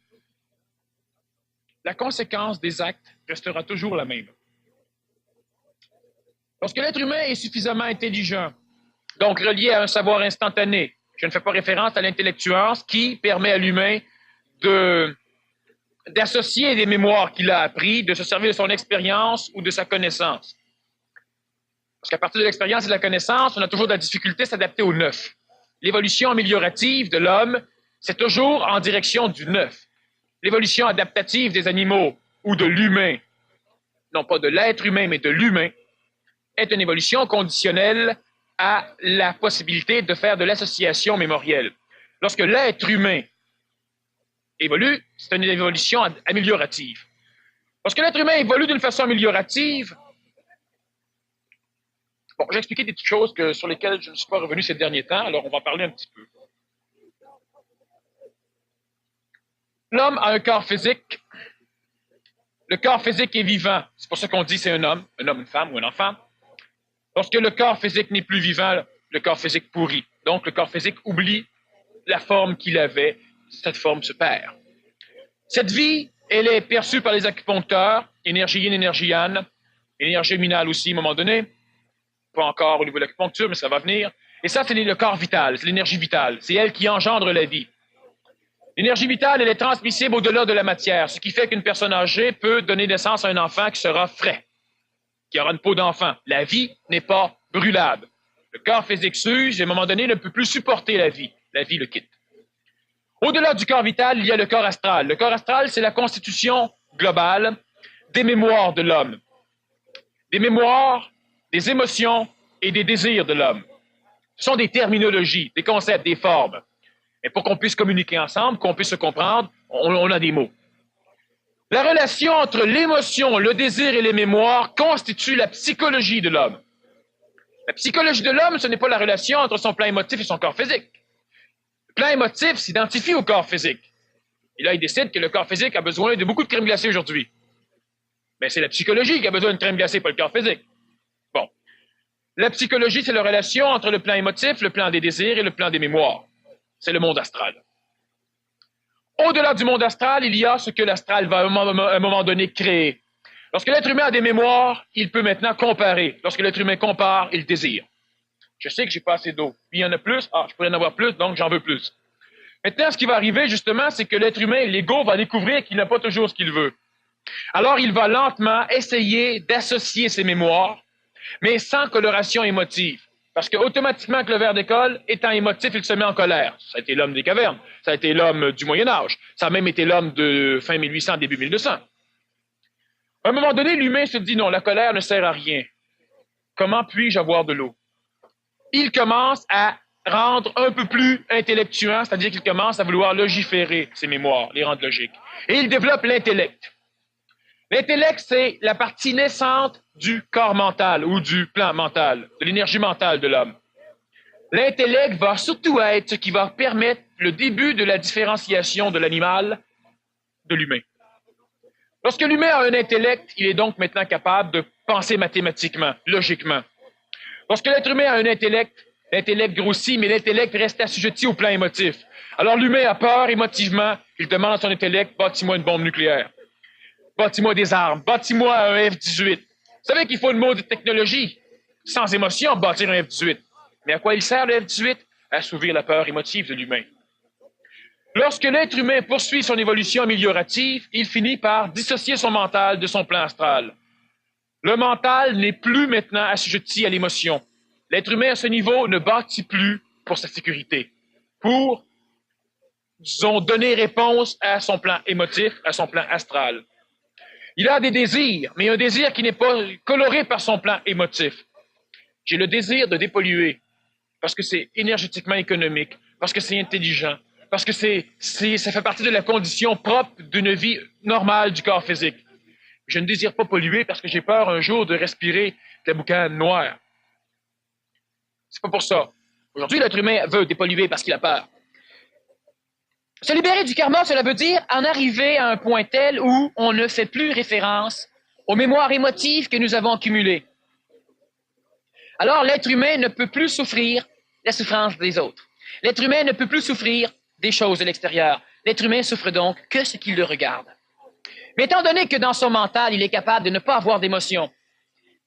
la conséquence des actes restera toujours la même. Lorsque l'être humain est suffisamment intelligent, donc relié à un savoir instantané, je ne fais pas référence à l'intellectuance qui permet à l'humain d'associer des mémoires qu'il a appris, de se servir de son expérience ou de sa connaissance. Parce qu'à partir de l'expérience et de la connaissance, on a toujours de la difficulté à s'adapter au neuf. L'évolution améliorative de l'homme, c'est toujours en direction du neuf. L'évolution adaptative des animaux ou de l'humain, non pas de l'être humain, mais de l'humain, est une évolution conditionnelle à la possibilité de faire de l'association mémorielle. Lorsque l'être humain évolue, c'est une évolution améliorative. Lorsque l'être humain évolue d'une façon améliorative, bon, j'ai expliqué des petites choses sur lesquelles je ne suis pas revenu ces derniers temps, alors on va en parler un petit peu. L'homme a un corps physique. Le corps physique est vivant. C'est pour ça qu'on dit c'est un homme, une femme ou un enfant. Lorsque le corps physique n'est plus vivant, le corps physique pourrit. Donc, le corps physique oublie la forme qu'il avait. Cette forme se perd. Cette vie, elle est perçue par les acupuncteurs, énergie yin, énergie yang, énergie minale aussi à un moment donné. Pas encore au niveau de l'acupuncture, mais ça va venir. Et ça, c'est le corps vital, c'est l'énergie vitale. C'est elle qui engendre la vie. L'énergie vitale, elle est transmissible au-delà de la matière, ce qui fait qu'une personne âgée peut donner naissance à un enfant qui sera frais, qui aura une peau d'enfant. La vie n'est pas brûlable. Le corps physique s'use et à un moment donné ne peut plus supporter la vie. La vie le quitte. Au-delà du corps vital, il y a le corps astral. Le corps astral, c'est la constitution globale des mémoires de l'homme. Des mémoires, des émotions et des désirs de l'homme. Ce sont des terminologies, des concepts, des formes. Et pour qu'on puisse communiquer ensemble, qu'on puisse se comprendre, on a des mots. La relation entre l'émotion, le désir et les mémoires constitue la psychologie de l'homme. La psychologie de l'homme, ce n'est pas la relation entre son plan émotif et son corps physique. Le plan émotif s'identifie au corps physique. Et là, il décide que le corps physique a besoin de beaucoup de crème glacée aujourd'hui. Mais c'est la psychologie qui a besoin de crème glacée, pas le corps physique. Bon. La psychologie, c'est la relation entre le plan émotif, le plan des désirs et le plan des mémoires. C'est le monde astral. Au-delà du monde astral, il y a ce que l'astral va à un moment donné créer. Lorsque l'être humain a des mémoires, il peut maintenant comparer. Lorsque l'être humain compare, il désire. Je sais que j'ai pas assez d'eau. Puis il y en a plus. Ah, je pourrais en avoir plus, donc j'en veux plus. Maintenant, ce qui va arriver, justement, c'est que l'être humain, l'ego, va découvrir qu'il n'a pas toujours ce qu'il veut. Alors, il va lentement essayer d'associer ses mémoires, mais sans coloration émotive. Parce qu'automatiquement que le ver d'école, étant émotif, il se met en colère. Ça a été l'homme des cavernes. Ça a été l'homme du Moyen-Âge. Ça a même été l'homme de fin 1800, début 1200. À un moment donné, l'humain se dit non, la colère ne sert à rien. comment puis-je avoir de l'eau? Il commence à rendre un peu plus intellectuel, c'est-à-dire qu'il commence à vouloir logiférer ses mémoires, les rendre logiques. Et il développe l'intellect. L'intellect, c'est la partie naissante du corps mental ou du plan mental, de l'énergie mentale de l'homme. L'intellect va surtout être ce qui va permettre le début de la différenciation de l'animal de l'humain. Lorsque l'humain a un intellect, il est donc maintenant capable de penser mathématiquement, logiquement. Lorsque l'être humain a un intellect, l'intellect grossit, mais l'intellect reste assujetti au plan émotif. Alors l'humain a peur émotivement, il demande à son intellect, bâtis-moi une bombe nucléaire, bâtis-moi des armes, bâtis-moi un F-18. Vous savez qu'il faut une mode de technologie. Sans émotion, bâtir un F-18. Mais à quoi il sert le F-18? À assouvir la peur émotive de l'humain. Lorsque l'être humain poursuit son évolution améliorative, il finit par dissocier son mental de son plan astral. Le mental n'est plus maintenant assujetti à l'émotion. L'être humain à ce niveau ne bâtit plus pour sa sécurité, pour, disons, donner réponse à son plan émotif, à son plan astral. Il a des désirs, mais un désir qui n'est pas coloré par son plan émotif. J'ai le désir de dépolluer, parce que c'est énergétiquement économique, parce que c'est intelligent, parce que ça fait partie de la condition propre d'une vie normale du corps physique. Je ne désire pas polluer parce que j'ai peur un jour de respirer de la boucane noire. C'est pas pour ça. Aujourd'hui, l'être humain veut dépolluer parce qu'il a peur. Se libérer du karma, cela veut dire en arriver à un point tel où on ne fait plus référence aux mémoires émotives que nous avons accumulées. Alors, l'être humain ne peut plus souffrir la souffrance des autres. L'être humain ne peut plus souffrir des choses de l'extérieur. L'être humain souffre donc que ce qui le regarde. Mais étant donné que dans son mental, il est capable de ne pas avoir d'émotions,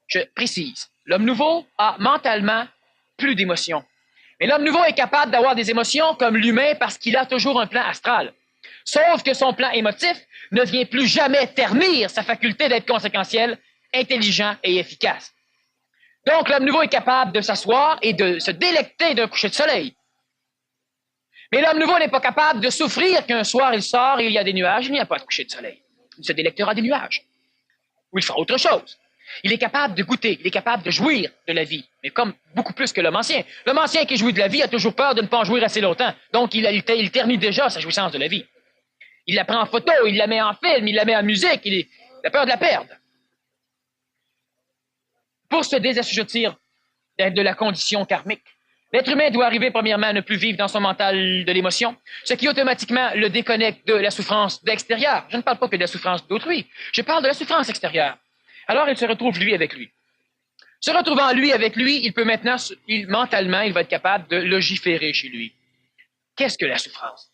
je précise, l'homme nouveau a mentalement plus d'émotions. Mais l'homme nouveau est capable d'avoir des émotions comme l'humain parce qu'il a toujours un plan astral. Sauf que son plan émotif ne vient plus jamais ternir sa faculté d'être conséquentiel, intelligent et efficace. Donc, l'homme nouveau est capable de s'asseoir et de se délecter d'un coucher de soleil. Mais l'homme nouveau n'est pas capable de souffrir qu'un soir il sort et il y a des nuages, il n'y a pas de coucher de soleil. Il se délectera des nuages. Ou il fera autre chose. Il est capable de goûter, il est capable de jouir de la vie, mais comme beaucoup plus que l'homme ancien. L'homme ancien qui jouit de la vie a toujours peur de ne pas en jouir assez longtemps, donc il ternit déjà sa jouissance de la vie. Il la prend en photo, il la met en film, il la met en musique, il a peur de la perdre. Pour se désassujettir de la condition karmique, l'être humain doit arriver premièrement à ne plus vivre dans son mental de l'émotion, ce qui automatiquement le déconnecte de la souffrance d'extérieur. Je ne parle pas que de la souffrance d'autrui, je parle de la souffrance extérieure. Alors il se retrouve lui avec lui. Se retrouvant lui avec lui, il peut maintenant, mentalement, il va être capable de logiférer chez lui. Qu'est-ce que la souffrance?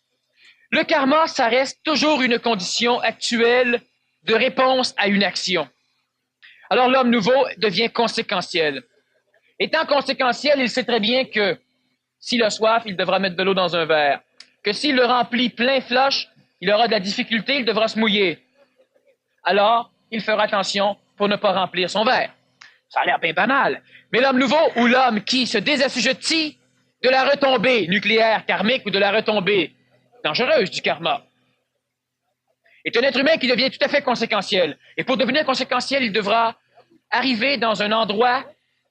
Le karma, ça reste toujours une condition actuelle de réponse à une action. Alors l'homme nouveau devient conséquentiel. Étant conséquentiel, il sait très bien que s'il a soif, il devra mettre de l'eau dans un verre. Que s'il le remplit plein flush, il aura de la difficulté, il devra se mouiller. Alors, il fera attention pour ne pas remplir son verre. Ça a l'air bien banal. Mais l'homme nouveau ou l'homme qui se désassujettit de la retombée nucléaire karmique ou de la retombée dangereuse du karma est un être humain qui devient tout à fait conséquentiel. Et pour devenir conséquentiel, il devra arriver dans un endroit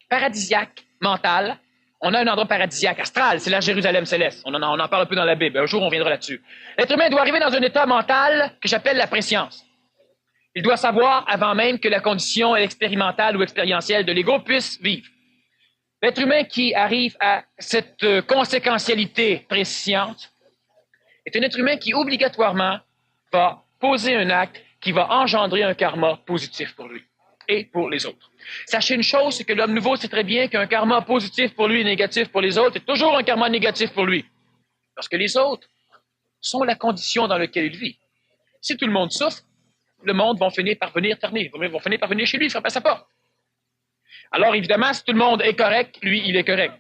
paradisiaque mental. On a un endroit paradisiaque astral, c'est la Jérusalem céleste. On en parle un peu dans la Bible. Un jour, on viendra là-dessus. L'être humain doit arriver dans un état mental que j'appelle la préscience. Il doit savoir, avant même que la condition expérimentale ou expérientielle de l'ego puisse vivre. L'être humain qui arrive à cette conséquentialité présciente est un être humain qui, obligatoirement, va poser un acte qui va engendrer un karma positif pour lui et pour les autres. Sachez une chose, c'est que l'homme nouveau sait très bien qu'un karma positif pour lui et négatif pour les autres est toujours un karma négatif pour lui. Parce que les autres sont la condition dans laquelle il vit. Si tout le monde souffre, le monde va finir par venir ternir, vont finir par venir chez lui, frapper à sa porte. Alors évidemment, si tout le monde est correct, lui, il est correct.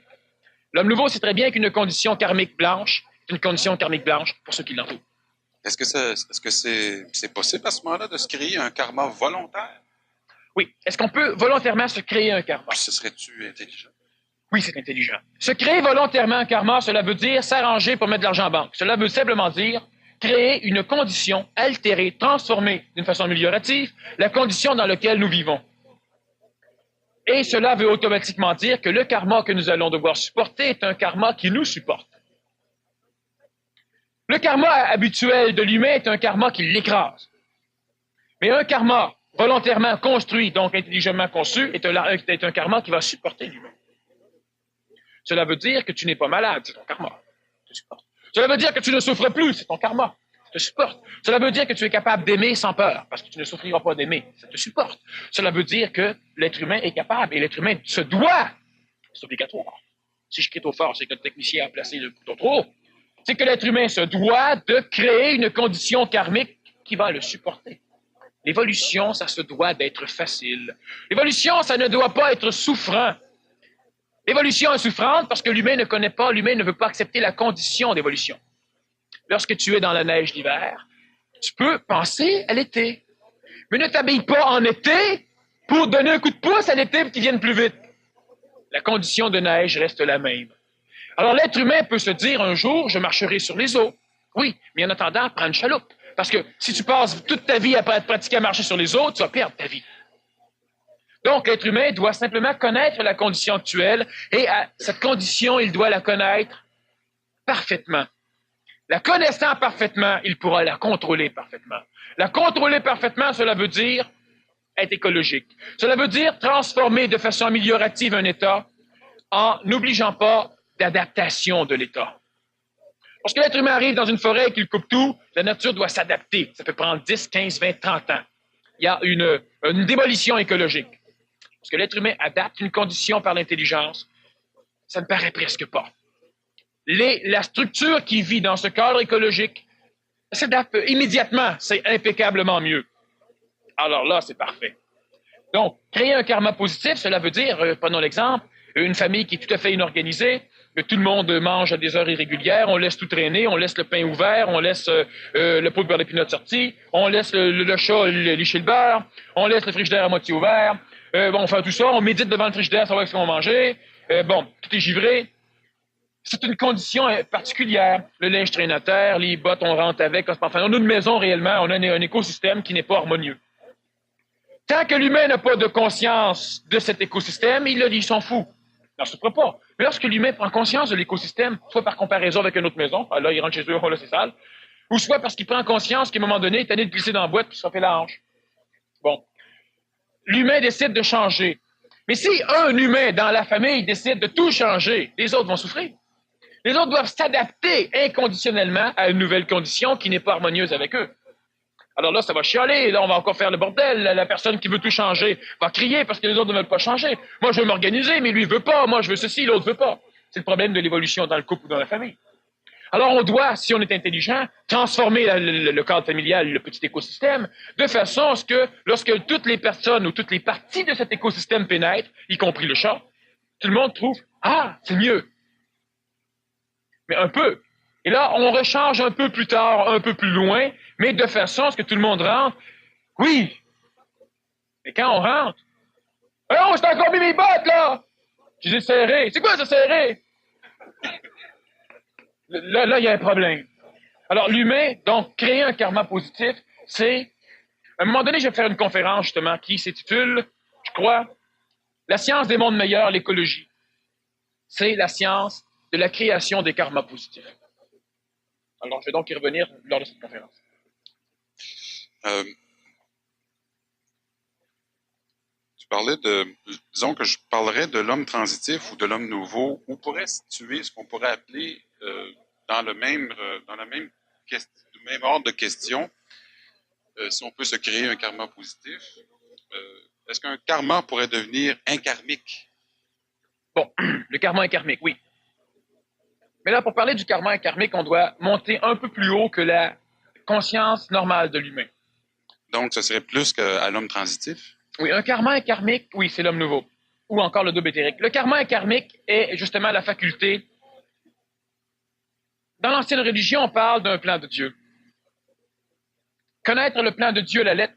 L'homme nouveau sait très bien qu'une condition karmique blanche est une condition karmique blanche pour ceux qui l'entourent. Est-ce que c'est possible à ce moment-là de se créer un karma volontaire? Oui. Est-ce qu'on peut volontairement se créer un karma? Ce serait-tu intelligent? Oui, c'est intelligent. Se créer volontairement un karma, cela veut dire s'arranger pour mettre de l'argent en banque. Cela veut simplement dire créer une condition, altérer, transformer d'une façon améliorative la condition dans laquelle nous vivons. Et cela veut automatiquement dire que le karma que nous allons devoir supporter est un karma qui nous supporte. Le karma habituel de l'humain est un karma qui l'écrase. Mais un karma volontairement construit, donc intelligemment conçu, est un karma qui va supporter l'humain. Cela veut dire que tu n'es pas malade, c'est ton karma. Te supporte. Cela veut dire que tu ne souffres plus, c'est ton karma. Te supporte. Cela veut dire que tu es capable d'aimer sans peur, parce que tu ne souffriras pas d'aimer. Ça te supporte. Cela veut dire que l'être humain est capable, et l'être humain se doit, c'est obligatoire. Si je crie trop fort, c'est que le technicien a placé le bouton trop haut. C'est que l'être humain se doit de créer une condition karmique qui va le supporter. L'évolution, ça se doit d'être facile. L'évolution, ça ne doit pas être souffrant. L'évolution est souffrante parce que l'humain ne connaît pas, l'humain ne veut pas accepter la condition d'évolution. Lorsque tu es dans la neige d'hiver, tu peux penser à l'été. Mais ne t'habille pas en été pour donner un coup de pouce à l'été pour qu'il vienne plus vite. La condition de neige reste la même. Alors l'être humain peut se dire un jour, je marcherai sur les eaux. Oui, mais en attendant, prends une chaloupe. Parce que si tu passes toute ta vie à pratiquer à marcher sur les eaux, tu vas perdre ta vie. Donc l'être humain doit simplement connaître la condition actuelle et à cette condition, il doit la connaître parfaitement. La connaissant parfaitement, il pourra la contrôler parfaitement. La contrôler parfaitement, cela veut dire être écologique. Cela veut dire transformer de façon améliorative un État en n'obligeant pas d'adaptation de l'État. Lorsque l'être humain arrive dans une forêt et qu'il coupe tout, la nature doit s'adapter. Ça peut prendre 10, 15, 20, 30 ans. Il y a une démolition écologique. Lorsque l'être humain adapte une condition par l'intelligence, ça ne paraît presque pas. La structure qui vit dans ce cadre écologique s'adapte immédiatement. C'est impeccablement mieux. Alors là, c'est parfait. Donc, créer un karma positif, cela veut dire, prenons l'exemple, une famille qui est tout à fait inorganisée, que tout le monde mange à des heures irrégulières, on laisse tout traîner, on laisse le pain ouvert, on laisse le pot de beurre d'épinot sorti, on laisse le chat licher le beurre, on laisse le frigidaire à moitié ouvert, on fait tout ça, on médite devant le frigidaire, savoir ce qu'on va manger, tout est givré. C'est une condition particulière. Le linge traîne à terre, les bottes, on rentre avec. Enfin, on a une maison réellement, on a un écosystème qui n'est pas harmonieux. Tant que l'humain n'a pas de conscience de cet écosystème, il s'en fout. Il n'en souffre pas. Mais lorsque l'humain prend conscience de l'écosystème, soit par comparaison avec une autre maison, là, il rentre chez eux, oh là, c'est sale, ou soit parce qu'il prend conscience qu'à un moment donné, il est allé de glisser dans la boîte, puis il se fait la hanche. Bon. L'humain décide de changer. Mais si un humain dans la famille décide de tout changer, les autres vont souffrir. Les autres doivent s'adapter inconditionnellement à une nouvelle condition qui n'est pas harmonieuse avec eux. Alors là, ça va chialer, là, on va encore faire le bordel. La personne qui veut tout changer va crier parce que les autres ne veulent pas changer. Moi, je veux m'organiser, mais lui, il veut pas. Moi, je veux ceci, l'autre veut pas. C'est le problème de l'évolution dans le couple ou dans la famille. Alors, on doit, si on est intelligent, transformer le cadre familial, le petit écosystème, de façon à ce que, lorsque toutes les personnes ou toutes les parties de cet écosystème pénètrent, y compris le chat, tout le monde trouve « Ah, c'est mieux ». Mais un peu. Et là, on rechange un peu plus tard, un peu plus loin, mais de façon à ce que tout le monde rentre. Oui. Mais quand on rentre, « Oh, je t'ai encore mis mes bottes, là! » Je les ai serrées. C'est quoi, ça, serré? Là, il y a un problème. Alors, l'humain, donc, créer un karma positif, c'est... À un moment donné, je vais faire une conférence, justement, qui s'intitule, je crois, « La science des mondes meilleurs, l'écologie ». C'est la science de la création des karmas positifs. Alors, je vais donc y revenir lors de cette conférence. Tu parlais disons que je parlerais de l'homme transitif ou de l'homme nouveau. Où pourrait se situer ce qu'on pourrait appeler dans le même ordre de questions, si on peut se créer un karma positif, est-ce qu'un karma pourrait devenir inkarmique? Bon, le karma inkarmique, oui. Mais là, pour parler du karma inkarmique, on doit monter un peu plus haut que la conscience normale de l'humain. Donc, ce serait plus qu'à l'homme transitif? Oui, un karma inkarmique, oui, c'est l'homme nouveau. Ou encore le double éthérique. Le karma inkarmique est justement la faculté. Dans l'ancienne religion, on parle d'un plan de Dieu. Connaître le plan de Dieu à la lettre,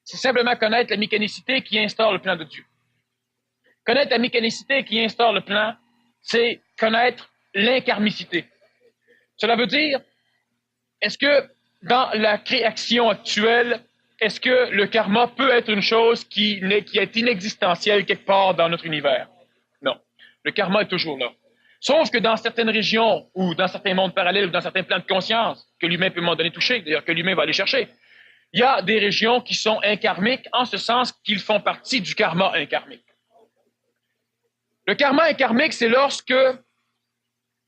c'est simplement connaître la mécanicité qui instaure le plan de Dieu. Connaître la mécanicité qui instaure le plan, c'est connaître l'inkarmicité. Cela veut dire, est-ce que dans la création actuelle, est-ce que le karma peut être une chose qui est inexistentielle quelque part dans notre univers? Non. Le karma est toujours là. Sauf que dans certaines régions, ou dans certains mondes parallèles, ou dans certains plans de conscience, que l'humain peut à un moment donné toucher, d'ailleurs que l'humain va aller chercher, il y a des régions qui sont inkarmiques, en ce sens qu'ils font partie du karma inkarmique. Le karma inkarmique, c'est lorsque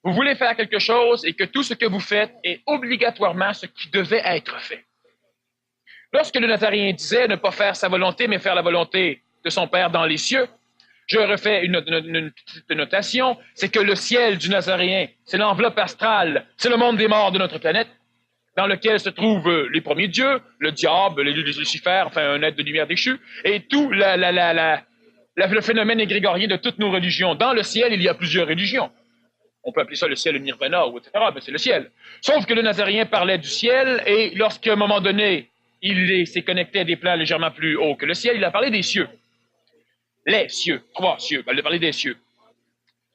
vous voulez faire quelque chose et que tout ce que vous faites est obligatoirement ce qui devait être fait. Lorsque le Nazaréen disait ne pas faire sa volonté, mais faire la volonté de son Père dans les cieux, je refais une petite notation, c'est que le ciel du Nazaréen, c'est l'enveloppe astrale, c'est le monde des morts de notre planète, dans lequel se trouvent les premiers dieux, le diable, les Lucifer, enfin un être de lumière déchu, et tout le phénomène égrégorien de toutes nos religions. Dans le ciel, il y a plusieurs religions. On peut appeler ça le ciel, le nirvana, ou etc., mais c'est le ciel. Sauf que le Nazaréen parlait du ciel, et lorsqu'à un moment donné, il s'est connecté à des plans légèrement plus hauts que le ciel, il a parlé des cieux. Les cieux, 3 cieux, il a parlé des cieux.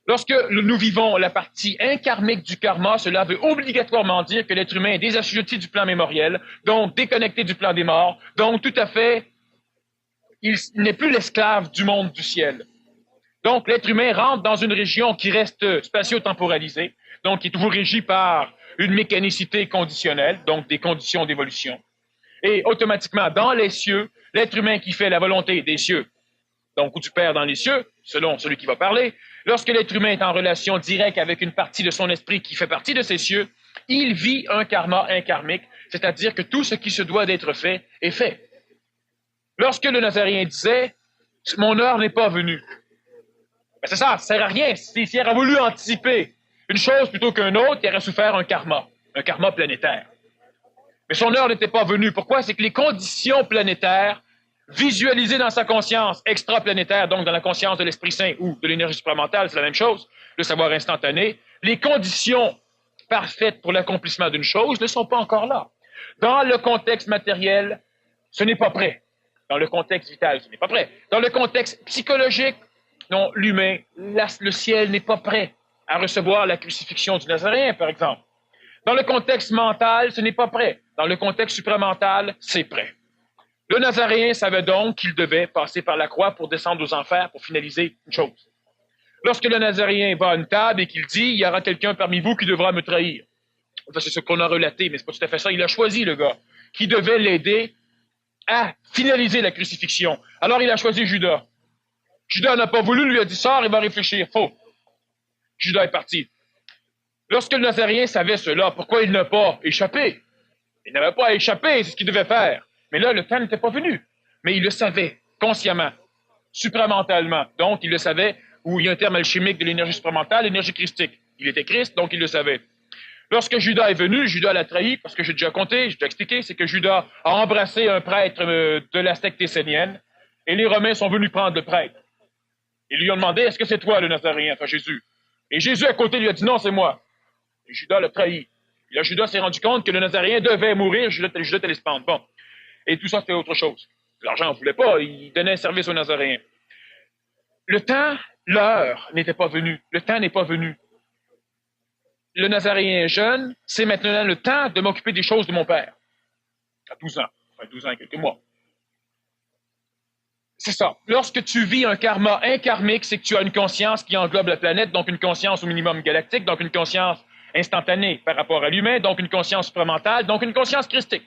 Lorsque nous vivons la partie inkarmique du karma, cela veut obligatoirement dire que l'être humain est désassujetti du plan mémoriel, donc déconnecté du plan des morts, donc tout à fait, il n'est plus l'esclave du monde du ciel. Donc l'être humain rentre dans une région qui reste spatio-temporalisée, donc qui est toujours régie par une mécanicité conditionnelle, donc des conditions d'évolution. Et automatiquement, dans les cieux, l'être humain qui fait la volonté des cieux, donc ou du Père dans les cieux, selon celui qui va parler, lorsque l'être humain est en relation directe avec une partie de son esprit qui fait partie de ces cieux, il vit un karma inkarmique, c'est-à-dire que tout ce qui se doit d'être fait est fait. Lorsque le Nazaréen disait « Mon heure n'est pas venue », ben c'est ça ne sert à rien. S'il aurait voulu anticiper une chose plutôt qu'une autre, il aurait souffert un karma planétaire. Mais son heure n'était pas venue. Pourquoi? C'est que les conditions planétaires, visualisées dans sa conscience extraplanétaire, donc dans la conscience de l'Esprit Saint ou de l'énergie supramentale, c'est la même chose, le savoir instantané, les conditions parfaites pour l'accomplissement d'une chose ne sont pas encore là. Dans le contexte matériel, ce n'est pas prêt. Dans le contexte vital, ce n'est pas prêt. Dans le contexte psychologique, non, l'humain, le ciel n'est pas prêt à recevoir la crucifixion du Nazaréen, par exemple. Dans le contexte mental, ce n'est pas prêt. Dans le contexte supramental, c'est prêt. Le Nazaréen savait donc qu'il devait passer par la croix pour descendre aux enfers pour finaliser une chose. Lorsque le Nazaréen va à une table et qu'il dit « Il y aura quelqu'un parmi vous qui devra me trahir », enfin, c'est ce qu'on a relaté, mais c'est pas tout à fait ça. Il a choisi le gars qui devait l'aider à finaliser la crucifixion. Alors il a choisi Judas. Judas n'a pas voulu, lui a dit « Sors, il va réfléchir. » Faux. Judas est parti. Lorsque le Nazaréen savait cela, pourquoi il n'a pas échappé? Il n'avait pas à échapper, c'est ce qu'il devait faire. Mais là, le temps n'était pas venu. Mais il le savait, consciemment, supramentalement. Donc, il le savait, où il y a un terme alchimique de l'énergie supramentale, l'énergie christique. Il était Christ, donc il le savait. Lorsque Judas est venu, Judas l'a trahi, parce que j'ai déjà compté, j'ai déjà expliqué, c'est que Judas a embrassé un prêtre de la secte essénienne, et les Romains sont venus prendre le prêtre. Ils lui ont demandé, est-ce que c'est toi le Nazaréen, enfin Jésus? Et Jésus à côté lui a dit, non, c'est moi. Et Judas l'a trahi. Et là, Judas s'est rendu compte que le Nazaréen devait mourir, Judas allait se pendre. Bon. Et tout ça, c'était autre chose. L'argent, on ne voulait pas, il donnait un service au Nazaréen. Le temps, l'heure n'était pas venue. Le temps n'est pas venu. Le Nazaréen est jeune, c'est maintenant le temps de m'occuper des choses de mon père. À 12 ans. Enfin, 12 ans et quelques mois. C'est ça. Lorsque tu vis un karma inkarmique, c'est que tu as une conscience qui englobe la planète, donc une conscience au minimum galactique, donc une conscience instantanée par rapport à l'humain, donc une conscience supramentale, donc une conscience christique.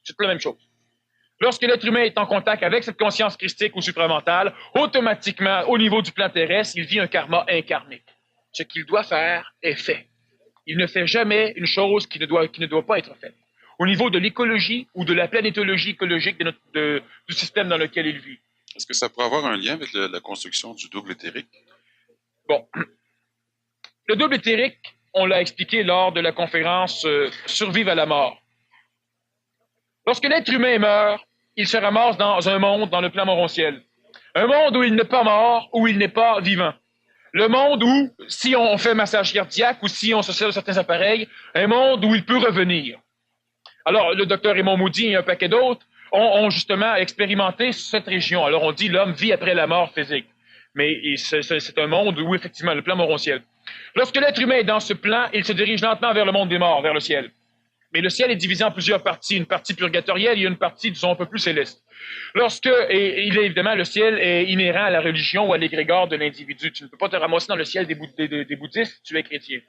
C'est la même chose. Lorsque l'être humain est en contact avec cette conscience christique ou supramentale, automatiquement, au niveau du plan terrestre, il vit un karma inkarmique. Ce qu'il doit faire est fait. Il ne fait jamais une chose qui ne doit pas être faite. Au niveau de l'écologie ou de la planétologie écologique du système dans lequel il vit. Est-ce que ça pourrait avoir un lien avec la construction du double éthérique? Bon. Le double éthérique, on l'a expliqué lors de la conférence Survivre à la mort. Lorsque l'être humain meurt, il se ramasse dans un monde, dans le plan morontiel. Un monde où il n'est pas mort, où il n'est pas vivant. Le monde où, si on fait massage cardiaque ou si on se sert de certains appareils, un monde où il peut revenir. Alors, le docteur Raymond Moody et un paquet d'autres ont justement expérimenté cette région. Alors, on dit l'homme vit après la mort physique. Mais c'est un monde où, effectivement, le plan morontiel. Lorsque l'être humain est dans ce plan, il se dirige lentement vers le monde des morts, vers le ciel. Mais le ciel est divisé en plusieurs parties. Une partie purgatorielle et une partie, disons, un peu plus céleste. Et il est évidemment, le ciel est inhérent à la religion ou à l'égrégore de l'individu. Tu ne peux pas te ramasser dans le ciel des bouddhistes si tu es chrétien.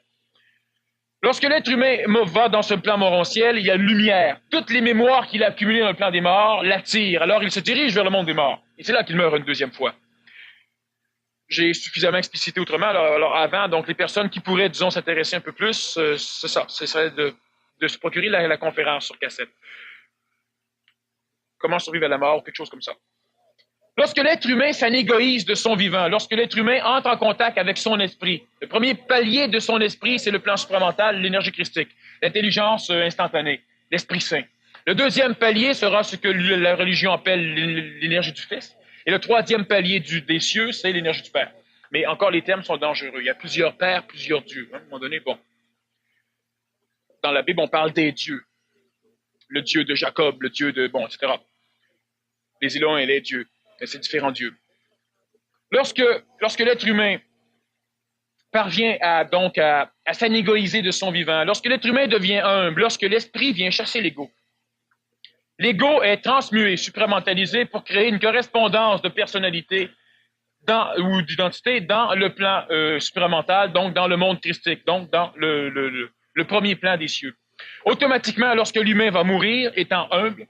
Lorsque l'être humain va dans ce plan morontiel, il y a lumière. Toutes les mémoires qu'il a accumulées dans le plan des morts l'attirent. Alors il se dirige vers le monde des morts. Et c'est là qu'il meurt une deuxième fois. J'ai suffisamment explicité autrement alors avant. Donc les personnes qui pourraient, disons, s'intéresser un peu plus, c'est ça. Ce serait de se procurer la conférence sur cassette. Comment survivre à la mort, quelque chose comme ça. Lorsque l'être humain s'anégoïse de son vivant, lorsque l'être humain entre en contact avec son esprit, le premier palier de son esprit, c'est le plan supramental, l'énergie christique, l'intelligence instantanée, l'Esprit Saint. Le deuxième palier sera ce que la religion appelle l'énergie du Fils. Et le troisième palier des cieux, c'est l'énergie du Père. Mais encore, les termes sont dangereux. Il y a plusieurs pères, plusieurs dieux. À un moment donné, bon. Dans la Bible, on parle des dieux. Le Dieu de Jacob, le Dieu de... Bon, etc. Les Élons et les dieux. C'est différents dieux. Lorsque l'être humain parvient à s'anégoïser de son vivant, lorsque l'être humain devient humble, lorsque l'esprit vient chasser l'ego, l'ego est transmué, supramentalisé pour créer une correspondance de personnalité ou d'identité dans le plan supramental, donc dans le monde christique, donc dans le premier plan des cieux. Automatiquement, lorsque l'humain va mourir, étant humble,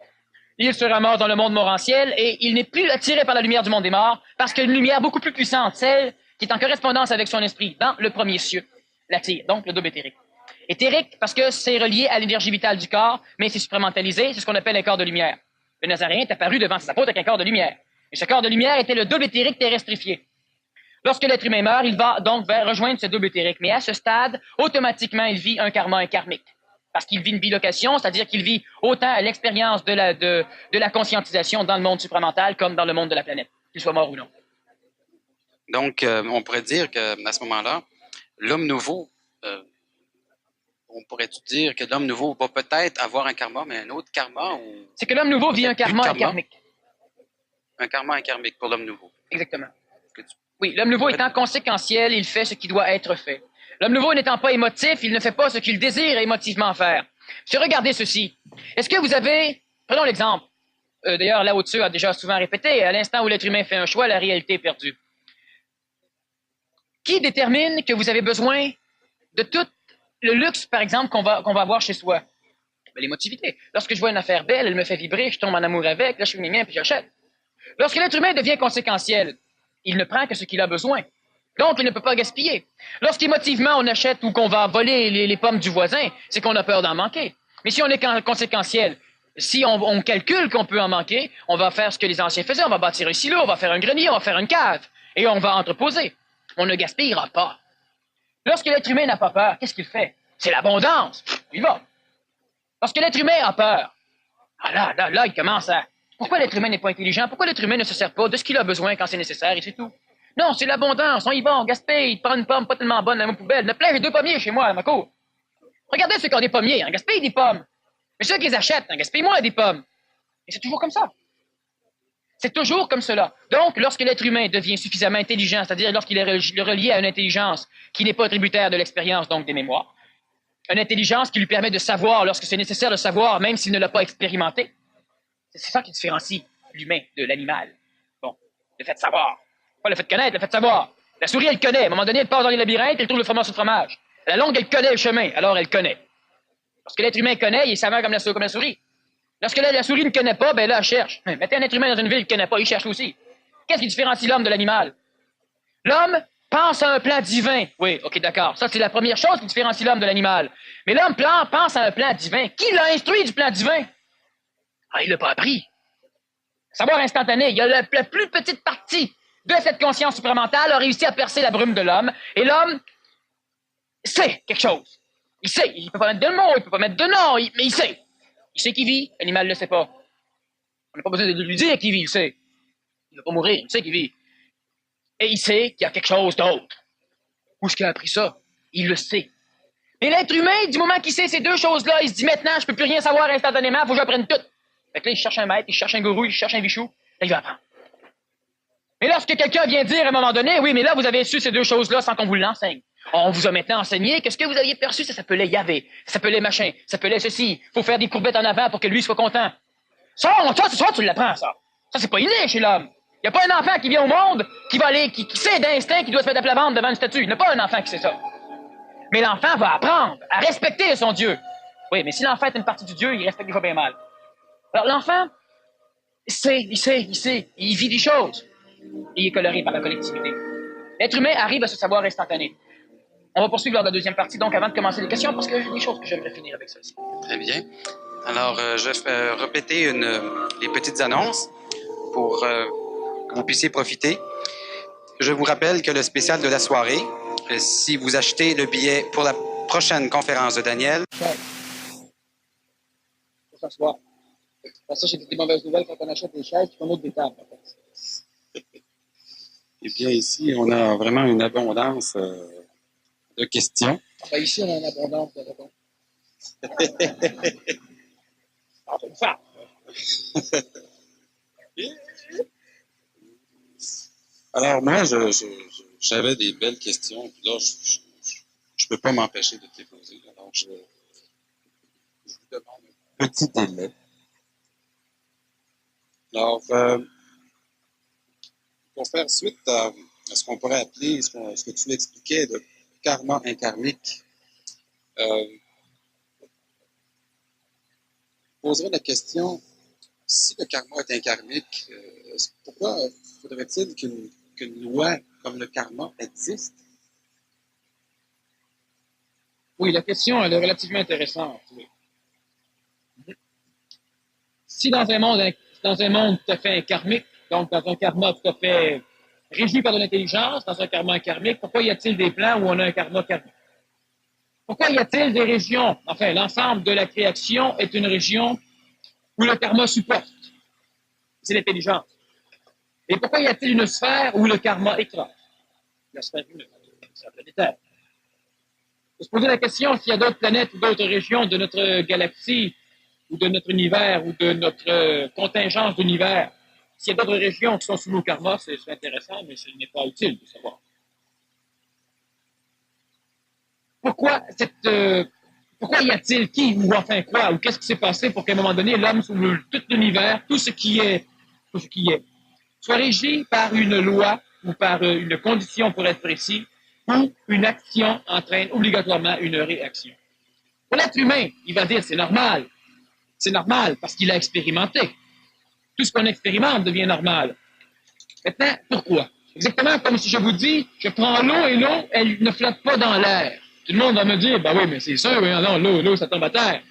il se ramasse dans le monde morantiel et il n'est plus attiré par la lumière du monde des morts parce qu'une lumière beaucoup plus puissante, celle qui est en correspondance avec son esprit dans le premier cieux, l'attire, donc le double éthérique. Éthérique parce que c'est relié à l'énergie vitale du corps, mais c'est supramentalisé, c'est ce qu'on appelle un corps de lumière. Le Nazaréen est apparu devant ses apôtres avec un corps de lumière. Et ce corps de lumière était le double éthérique terrestrifié. Lorsque l'être humain meurt, il va donc rejoindre ce double éthérique, mais à ce stade, automatiquement, il vit un karma, un karmique. Parce qu'il vit une bilocation, c'est-à-dire qu'il vit autant à l'expérience de la conscientisation dans le monde supramental comme dans le monde de la planète, qu'il soit mort ou non. Donc, on pourrait dire qu'à ce moment-là, l'homme nouveau, on pourrait dire que l'homme nouveau va peut-être avoir un karma, mais un autre karma ou... C'est que l'homme nouveau vit un karma, un karmique. Un karma, un karmique pour l'homme nouveau. Exactement. Oui, l'homme nouveau étant conséquentiel, il fait ce qui doit être fait. L'homme nouveau n'étant pas émotif, il ne fait pas ce qu'il désire émotivement faire. Si regardez ceci, est-ce que vous avez... Prenons l'exemple. D'ailleurs, Lao Tzu a déjà souvent répété, à l'instant où l'être humain fait un choix, la réalité est perdue. Qui détermine que vous avez besoin de tout le luxe, par exemple, qu'on va avoir chez soi? Ben, l'émotivité. Lorsque je vois une affaire belle, elle me fait vibrer, je tombe en amour avec, là je fais mes mains puis j'achète. Lorsque l'être humain devient conséquentiel, il ne prend que ce qu'il a besoin. Donc, il ne peut pas gaspiller. Lorsqu'émotivement, on achète ou qu'on va voler les pommes du voisin, c'est qu'on a peur d'en manquer. Mais si on est conséquentiel, si on calcule qu'on peut en manquer, on va faire ce que les anciens faisaient. On va bâtir un silo, on va faire un grenier, on va faire une cave. Et on va entreposer. On ne gaspillera pas. Lorsque l'être humain n'a pas peur, qu'est-ce qu'il fait? C'est l'abondance. Il va. Lorsque l'être humain a peur, là, il commence à... Pourquoi l'être humain n'est pas intelligent? Pourquoi l'être humain ne se sert pas de ce qu'il a besoin quand c'est nécessaire et c'est tout? Non, c'est l'abondance. On y va, on gaspille. Il prend une pomme pas tellement bonne dans ma poubelle. Il j'ai 2 pommiers chez moi, à ma cour. Regardez ceux qui ont des pommiers. On gaspille des pommes. Mais ceux qui les achètent, on gaspille moins des pommes. Et c'est toujours comme ça. C'est toujours comme cela. Donc, lorsque l'être humain devient suffisamment intelligent, c'est-à-dire lorsqu'il est relié à une intelligence qui n'est pas tributaire de l'expérience, donc des mémoires, une intelligence qui lui permet de savoir lorsque c'est nécessaire de savoir, même s'il ne l'a pas expérimenté, c'est ça qui différencie l'humain de l'animal. Bon, le fait de savoir. Pas le fait de connaître, le fait de savoir. La souris, elle connaît. À un moment donné, elle passe dans les labyrinthes, elle trouve le fromage sur le fromage. À la longue, elle connaît le chemin, alors elle connaît. Lorsque l'être humain connaît, il est savant comme la souris. Lorsque la souris ne connaît pas, ben là, elle cherche. Mettez un être humain dans une ville qui ne connaît pas, il cherche aussi. Qu'est-ce qui différencie l'homme de l'animal? L'homme pense à un plan divin. Oui, ok, d'accord. Ça, c'est la première chose qui différencie l'homme de l'animal. Mais l'homme pense à un plan divin. Qui l'a instruit du plan divin? Ah, il l'a pas appris. Savoir instantané. Il y a la plus petite partie de cette conscience supramentale a réussi à percer la brume de l'homme. Et l'homme sait quelque chose. Il sait. Il peut pas mettre de mots, il peut pas mettre de nom, mais il sait. Il sait qu'il vit. L'animal ne le sait pas. On n'a pas besoin de lui dire qu'il vit, il sait. Il ne va pas mourir, il sait qu'il vit. Et il sait qu'il y a quelque chose d'autre. Où est-ce qu'il a appris ça? Il le sait. Mais l'être humain, du moment qu'il sait ces deux choses-là, il se dit maintenant, je peux plus rien savoir instantanément, il faut que j'apprenne tout. Fait que là, il cherche un maître, il cherche un gourou, il cherche un bichou. Là, il va apprendre. Mais lorsque quelqu'un vient dire à un moment donné, oui, mais là, vous avez su ces deux choses-là sans qu'on vous l'enseigne. On vous a maintenant enseigné que ce que vous aviez perçu, ça s'appelait Yahvé, ça s'appelait machin, ça s'appelait ceci. Faut faire des courbettes en avant pour que lui soit content. Ça, tu l'apprends, ça. Ça, c'est pas inné chez l'homme. Il n'y a pas un enfant qui vient au monde qui va aller, qui sait d'instinct qu'il doit se mettre à plat ventre devant une statue. Il n'y a pas un enfant qui sait ça. Mais l'enfant va apprendre à respecter son Dieu. Oui, mais si l'enfant est une partie du Dieu, il respecte des fois bien mal. Alors l'enfant, il sait, il vit des choses. Il est coloré par la collectivité. L'être humain arrive à ce savoir instantané. On va poursuivre lors de la deuxième partie, donc avant de commencer les questions, parce que j'ai des choses que j'aimerais finir avec ceci. Très bien. Alors, je vais répéter les petites annonces pour que vous puissiez profiter. Je vous rappelle que le spécial de la soirée, si vous achetez le billet pour la prochaine conférence de Daniel... Faut s'asseoir. Ça, j'ai des mauvaises nouvelles quand on achète des chaises et qu'on ouvre des tables. Eh bien, ici, on a vraiment une abondance de questions. Enfin, ici, on a une abondance de réponses. Enfin, une femme. Alors, moi, j'avais des belles questions, puis là, je peux pas m'empêcher de te les poser. Alors, je vous demande un petit délai. Alors, pour faire suite à ce qu'on pourrait appeler, ce que tu expliquais de karma inkarmique, je poserais la question, si le karma est inkarmique, pourquoi faudrait-il qu'une loi comme le karma existe? Oui, la question, elle est relativement intéressante. Oui. Si dans un monde tout à fait inkarmique, donc dans un karma tout à fait régi par de l'intelligence, dans un karma inkarmique, pourquoi y a-t-il des plans où on a un karma karmique? Pourquoi y a-t-il des régions, enfin, l'ensemble de la création est une région où le karma supporte? C'est l'intelligence. Et pourquoi y a-t-il une sphère où le karma écrase? La sphère humaine, la sphère planétaire. Il faut se poser la question s'il y a d'autres planètes ou d'autres régions de notre galaxie ou de notre univers ou de notre contingence d'univers. S'il y a d'autres régions qui sont sous nos karmas, c'est intéressant, mais ce n'est pas utile de savoir. Pourquoi y a-t-il qui ou enfin quoi ou qu'est-ce qui s'est passé pour qu'à un moment donné, l'homme sous tout l'univers, tout ce qui est, soit régi par une loi ou par une condition pour être précis, ou une action entraîne obligatoirement une réaction. Pour l'être humain, il va dire c'est normal. C'est normal parce qu'il a expérimenté. Tout ce qu'on expérimente devient normal. Maintenant, pourquoi? Exactement comme si je vous dis, je prends l'eau et l'eau, elle ne flotte pas dans l'air. Tout le monde va me dire, ben oui, mais c'est sûr, non, l'eau, ça tombe à terre.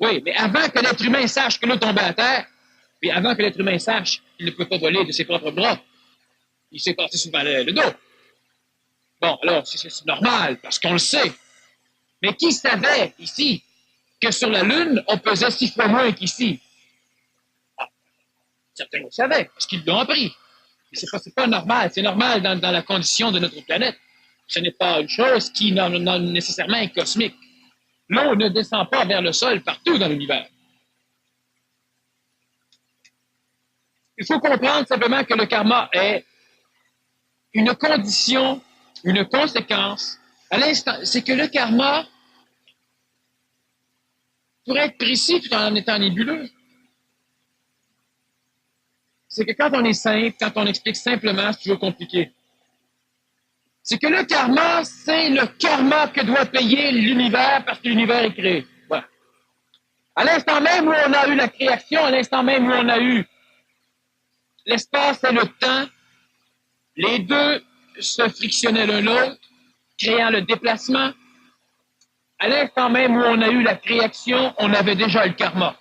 Oui, mais avant que l'être humain sache que l'eau tombe à terre, puis avant que l'être humain sache qu'il ne peut pas voler de ses propres bras, il s'est passé souvent le dos. Bon, alors, c'est normal, parce qu'on le sait. Mais qui savait, ici, que sur la Lune, on pesait 6 fois moins qu'ici? Ah, certains le savaient, parce qu'ils l'ont appris. Mais c'est pas normal. C'est normal dans la condition de notre planète. Ce n'est pas une chose qui non nécessairement est cosmique. L'eau ne descend pas vers le sol partout dans l'univers. Il faut comprendre simplement que le karma est une condition, une conséquence. À l'instant, c'est que le karma pourrait être précis tout en étant nébuleux. C'est que quand on est simple, quand on explique simplement, c'est toujours compliqué. C'est que le karma, c'est le karma que doit payer l'univers parce que l'univers est créé. Voilà. À l'instant même où on a eu la création, à l'instant même où on a eu l'espace et le temps, les deux se frictionnaient l'un l'autre, créant le déplacement. À l'instant même où on a eu la création, on avait déjà le karma.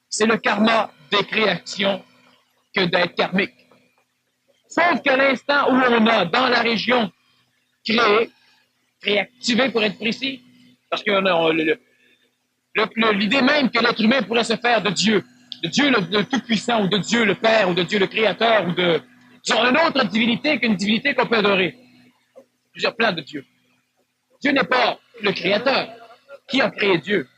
C'est le karma des créations que d'être karmique. Sauf qu'à l'instant où on a, dans la région, créativé pour être précis, parce que l'idée même que l'être humain pourrait se faire de Dieu le Tout-Puissant, ou de Dieu le Père, ou de Dieu le Créateur, ou de une autre divinité qu'une divinité qu'on peut adorer. Plusieurs plans de Dieu. Dieu n'est pas le Créateur. Qui a créé Dieu?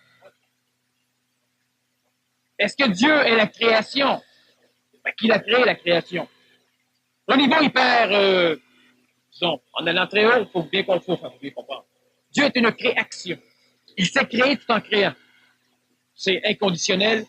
Est-ce que Dieu est la création? Ben, qui a créé la création? Au niveau hyper disons, en allant très haut, il faut bien comprendre. Dieu est une création. Il s'est créé tout en créant. C'est inconditionnel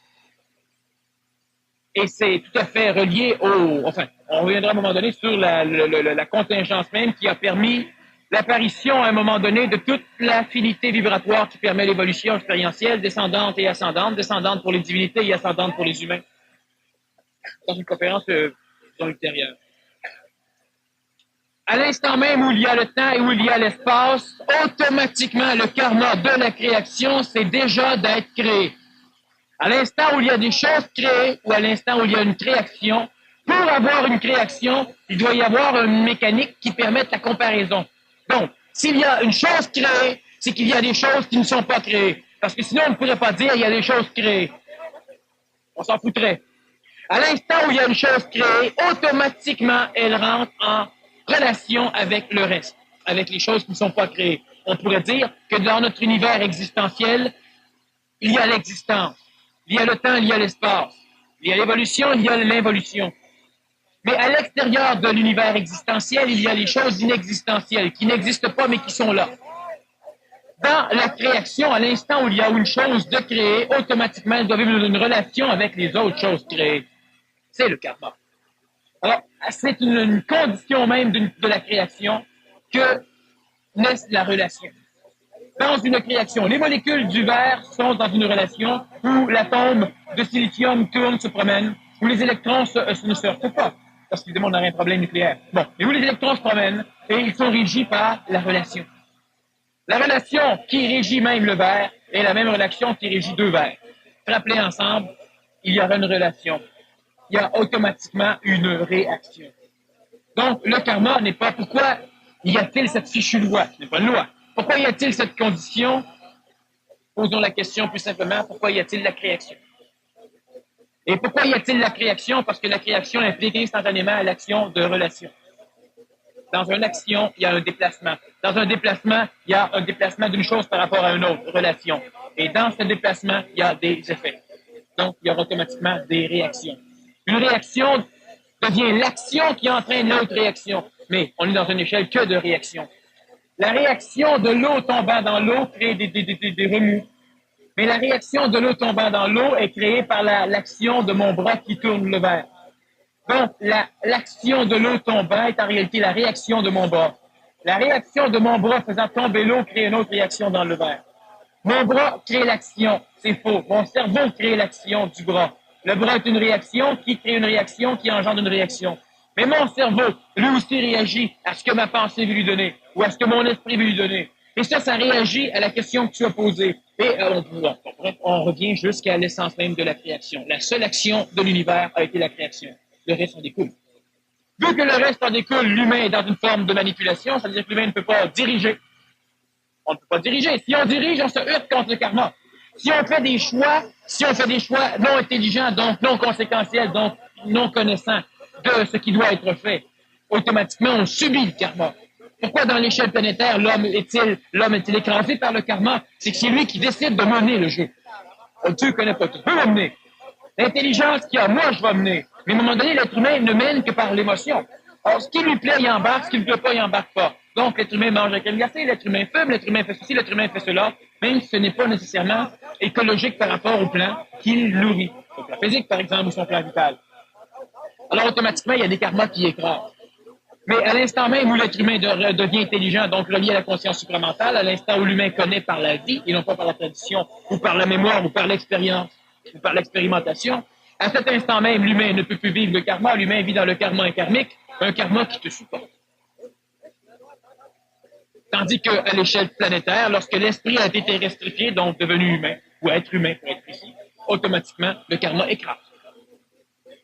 et c'est tout à fait relié au... Enfin, on reviendra à un moment donné sur la contingence même qui a permis l'apparition à un moment donné de toute l'affinité vibratoire qui permet l'évolution expérientielle, descendante et ascendante, descendante pour les divinités et ascendante pour les humains. Dans une conférence ultérieure. À l'instant même où il y a le temps et où il y a l'espace, automatiquement, le karma de la création, c'est déjà d'être créé. À l'instant où il y a des choses créées ou à l'instant où il y a une création, pour avoir une création, il doit y avoir une mécanique qui permette la comparaison. Donc, s'il y a une chose créée, c'est qu'il y a des choses qui ne sont pas créées. Parce que sinon, on ne pourrait pas dire il y a des choses créées. On s'en foutrait. À l'instant où il y a une chose créée, automatiquement, elle rentre en relation avec le reste, avec les choses qui ne sont pas créées. On pourrait dire que dans notre univers existentiel, il y a l'existence, il y a le temps, il y a l'espace, il y a l'évolution, il y a l'involution. Mais à l'extérieur de l'univers existentiel, il y a les choses inexistentielles, qui n'existent pas mais qui sont là. Dans la création, à l'instant où il y a une chose de créée, automatiquement, elle doit vivre une relation avec les autres choses créées. C'est le karma. Alors, c'est une condition même de la création que naisse la relation. Dans une création, les molécules du verre sont dans une relation où l'atome de silicium tourne, se promène, où les électrons ne se heurtent pas, parce qu'évidemment, on aurait un problème nucléaire. Bon, mais où les électrons se promènent et ils sont régis par la relation. La relation qui régit même le verre est la même relation qui régit deux verres. Frappez ensemble, il y aura une relation. Il y a automatiquement une réaction. Donc, le karma n'est pas pourquoi y a-t-il cette fichue loi? Ce n'est pas une loi. Pourquoi y a-t-il cette condition? Posons la question plus simplement, pourquoi y a-t-il la création? Et pourquoi y a-t-il la création? Parce que la création implique instantanément l'action de relation. Dans une action, il y a un déplacement. Dans un déplacement, il y a un déplacement d'une chose par rapport à une autre relation. Et dans ce déplacement, il y a des effets. Donc, il y aura automatiquement des réactions. Une réaction devient l'action qui entraîne l'autre réaction. Mais on est dans une échelle que de réaction. La réaction de l'eau tombant dans l'eau crée des remous. Mais la réaction de l'eau tombant dans l'eau est créée par l'action de mon bras qui tourne le verre. Donc, l'action de l'eau tombant est en réalité la réaction de mon bras. La réaction de mon bras faisant tomber l'eau crée une autre réaction dans le verre. Mon bras crée l'action, c'est faux. Mon cerveau crée l'action du bras. Le bras est une réaction qui crée une réaction qui engendre une réaction. Mais mon cerveau, lui aussi, réagit à ce que ma pensée veut lui donner ou à ce que mon esprit veut lui donner. Et ça réagit à la question que tu as posée. Et on revient jusqu'à l'essence même de la création. La seule action de l'univers a été la création. Le reste en découle. Vu que le reste en découle, l'humain est dans une forme de manipulation, ça veut dire que l'humain ne peut pas diriger. On ne peut pas diriger. Si on dirige, on se heurte contre le karma. Si on fait des choix non intelligents, donc non conséquentiels, donc non connaissants de ce qui doit être fait, automatiquement, on subit le karma. Pourquoi dans l'échelle planétaire, l'homme est-il écrasé par le karma? C'est que c'est lui qui décide de mener le jeu. Tu ne connais pas, tu peux mener. L'intelligence qu'il y a, moi, je vais mener. Mais à un moment donné, l'être humain ne mène que par l'émotion. Or, ce qui lui plaît, il embarque, ce qui ne lui plaît pas, il embarque pas. Donc, l'être humain mange avec un glacé, l'être humain fume, l'être humain fait ceci, l'être humain fait cela, même si ce n'est pas nécessairement écologique par rapport au plan qu'il nourrit. Son plan physique, par exemple, ou son plan vital. Alors, automatiquement, il y a des karmas qui écrasent. Mais à l'instant même où l'être humain devient intelligent, donc relié à la conscience supramentale, à l'instant où l'humain connaît par la vie, et non pas par la tradition, ou par la mémoire, ou par l'expérience, ou par l'expérimentation, à cet instant même, l'humain ne peut plus vivre le karma, l'humain vit dans le karma inkarmique, un karma qui te supporte. Tandis qu'à l'échelle planétaire, lorsque l'esprit a été terrestrifié, donc devenu humain, ou être humain pour être précis, automatiquement, le karma écrase.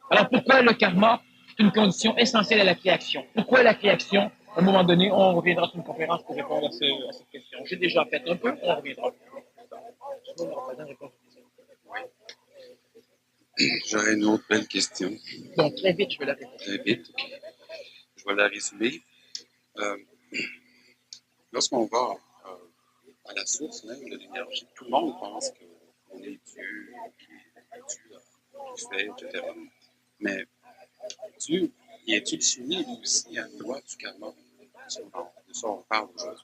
Alors pourquoi le karma? C'est une condition essentielle à la création. Pourquoi la création? À un moment donné, on reviendra sur une conférence pour répondre à cette question. J'ai déjà fait un peu, on reviendra. J'aurais une autre belle question. Donc, très vite, je vais la répondre. Très vite, OK. Je vais la résumer. Lorsqu'on va à la source même de l'énergie, tout le monde pense qu'on est Dieu, Dieu a tout fait, etc. Mais Dieu, il est-il soumis lui aussi à la loi du karma? De ça, on parle aujourd'hui.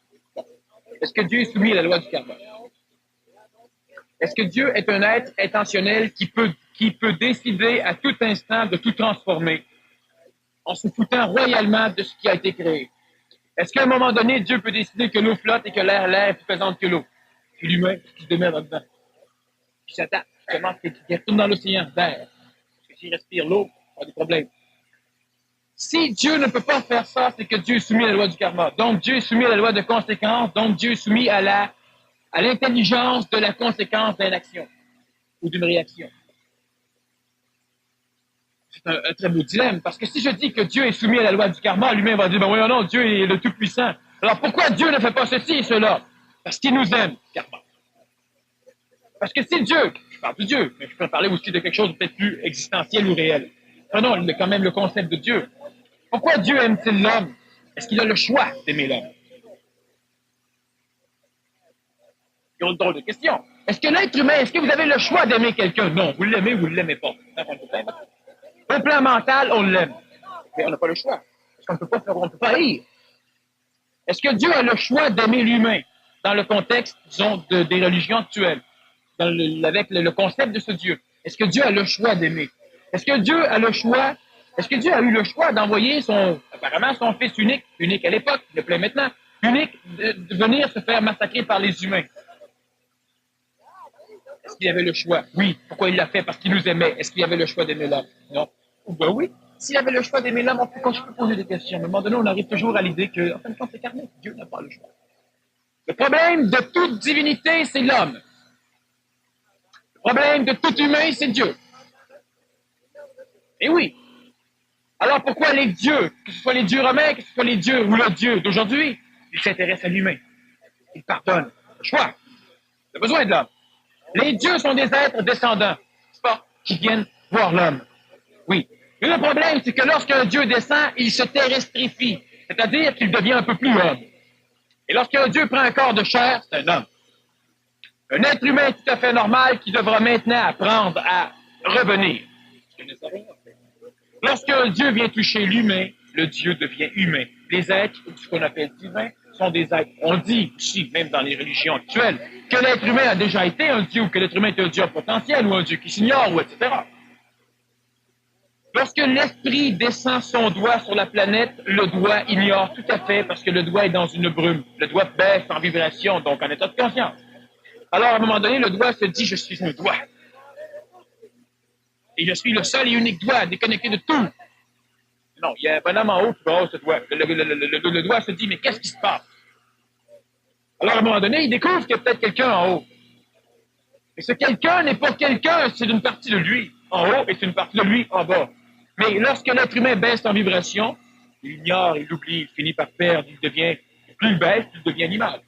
Est-ce que Dieu est soumis à la loi du karma? Est-ce que Dieu est un être intentionnel qui peut décider à tout instant de tout transformer en se foutant royalement de ce qui a été créé? Est-ce qu'à un moment donné, Dieu peut décider que l'eau flotte et que l'air est plus pesante que l'eau? Puis l'humain, qui se démerde là-dedans. Puis Satan, qui retourne dans l'océan d'air. Parce que s'il respire l'eau, il y a des problèmes. Si Dieu ne peut pas faire ça, c'est que Dieu est soumis à la loi du karma. Donc, Dieu est soumis à la loi de conséquence. Donc, Dieu est soumis à l'intelligence de la conséquence d'une action ou d'une réaction. C'est un très beau dilemme, parce que si je dis que Dieu est soumis à la loi du karma, l'humain va dire, ben oui, non, Dieu est le Tout-Puissant. Alors, pourquoi Dieu ne fait pas ceci et cela? Parce qu'il nous aime, karma. Parce que si Dieu, je parle de Dieu, mais je peux parler aussi de quelque chose de peut-être plus existentiel ou réel. Prenons quand même le concept de Dieu. Pourquoi Dieu aime-t-il l'homme? Est-ce qu'il a le choix d'aimer l'homme? C'est une drôle de question. Est-ce que l'être humain, est-ce que vous avez le choix d'aimer quelqu'un? Non, vous l'aimez ou vous ne l'aimez pas. Au plan mental, on l'aime. Mais on n'a pas le choix. Parce qu'on ne peut pas haïr. Est-ce que Dieu a le choix d'aimer l'humain dans le contexte, disons, des religions actuelles, avec le concept de ce Dieu? Est-ce que Dieu a le choix d'aimer? Est-ce que Dieu a eu le choix d'envoyer apparemment son fils unique à l'époque, il le plaît maintenant, unique, de venir se faire massacrer par les humains? Est-ce qu'il avait le choix? Oui. Pourquoi il l'a fait? Parce qu'il nous aimait. Est-ce qu'il avait le choix d'aimer l'homme? Non. Ben oui. S'il avait le choix d'aimer l'homme, on peut poser des questions. À un moment donné, on arrive toujours à l'idée que, en fin de compte, c'est carné. Dieu n'a pas le choix. Le problème de toute divinité, c'est l'homme. Le problème de tout humain, c'est Dieu. Et oui. Alors pourquoi les dieux, que ce soit les dieux romains, que ce soit les dieux ou le Dieu d'aujourd'hui, ils s'intéressent à l'humain. Ils pardonnent. Le choix. Il a besoin de l'homme. Les dieux sont des êtres descendants, n'est-ce pas, qui viennent voir l'homme. Oui. Mais le problème, c'est que lorsqu'un dieu descend, il se terrestrifie, c'est-à-dire qu'il devient un peu plus homme. Et lorsqu'un dieu prend un corps de chair, c'est un homme. Un être humain tout à fait normal qui devra maintenant apprendre à revenir. Lorsqu'un dieu vient toucher l'humain, le dieu devient humain. Les êtres, ce qu'on appelle divins, sont des êtres. On dit aussi, même dans les religions actuelles, que l'être humain a déjà été un dieu, ou que l'être humain est un dieu potentiel, ou un dieu qui s'ignore, ou etc. Lorsque l'esprit descend son doigt sur la planète, le doigt ignore tout à fait, parce que le doigt est dans une brume. Le doigt baisse en vibration, donc en état de conscience. Alors, à un moment donné, le doigt se dit, je suis un doigt. Et je suis le seul et unique doigt déconnecté de tout. Non, il y a un bonhomme en haut qui va haut ce doigt. Le doigt se dit, mais qu'est-ce qui se passe? Alors, à un moment donné, il découvre qu'il y a peut-être quelqu'un en haut. Mais ce quelqu'un n'est pas quelqu'un, c'est une partie de lui en haut et c'est une partie de lui en bas. Mais lorsque l'être humain baisse en vibration, il ignore, il oublie, il finit par perdre, il devient, plus il baisse, plus il devient animal.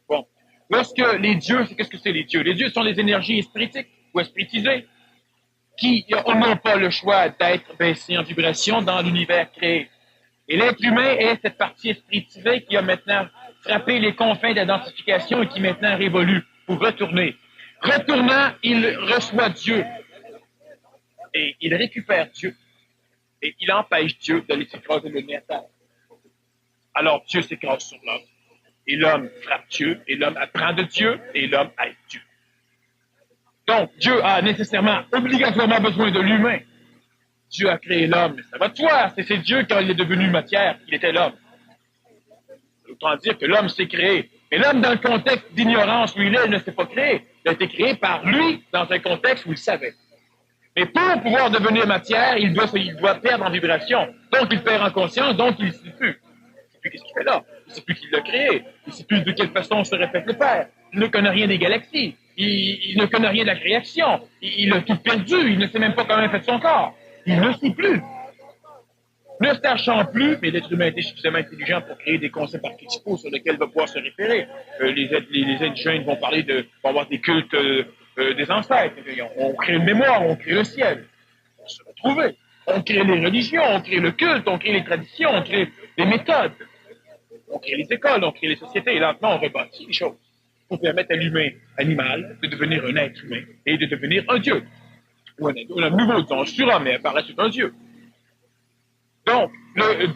Bon. Lorsque les dieux, qu'est-ce que c'est les dieux? Les dieux sont les énergies spiritiques ou spiritisées qui n'ont pas le choix d'être baissés en vibration dans l'univers créé. Et l'être humain est cette partie spiritisée qui a maintenant frappé les confins d'identification et qui maintenant révolue pour retourner. Retournant, il reçoit Dieu et il récupère Dieu et il empêche Dieu d'aller s'écraser le nez à terre. Alors Dieu s'écrase sur l'homme et l'homme frappe Dieu et l'homme apprend de Dieu et l'homme aide Dieu. Donc, Dieu a nécessairement, obligatoirement besoin de l'humain. Dieu a créé l'homme, mais ça va de soi. C'est Dieu, quand il est devenu matière, qu'il était l'homme. Autant dire que l'homme s'est créé. Mais l'homme, dans le contexte d'ignorance où il ne s'est pas créé. Il a été créé par lui, dans un contexte où il savait. Mais pour pouvoir devenir matière, il doit perdre en vibration. Donc, il perd en conscience, donc il ne sait plus. Il ne sait plus qu'est-ce qu'il fait là. Il ne sait plus qui l'a créé. Il ne sait plus de quelle façon se répète le Père. Il ne connaît rien des galaxies. Il ne connaît rien de la création. Il a tout perdu. Il ne sait même pas comment il fait son corps. Il ne sait plus. Ne sachant plus, mais l'être humain était suffisamment intelligent pour créer des concepts archétypaux sur lesquels il va pouvoir se référer. Les indigènes vont parler vont avoir des cultes des ancêtres. On crée une mémoire, on crée le ciel. On se retrouver. On crée les religions, on crée le culte, on crée les traditions, on crée les méthodes. On crée les écoles, on crée les sociétés. Et lentement, on rebâtit les choses pour permettre à l'humain animal de devenir un être humain et de devenir un dieu. Ou un nouveau, disons, un surhomme, mais par la suite un dieu. Donc,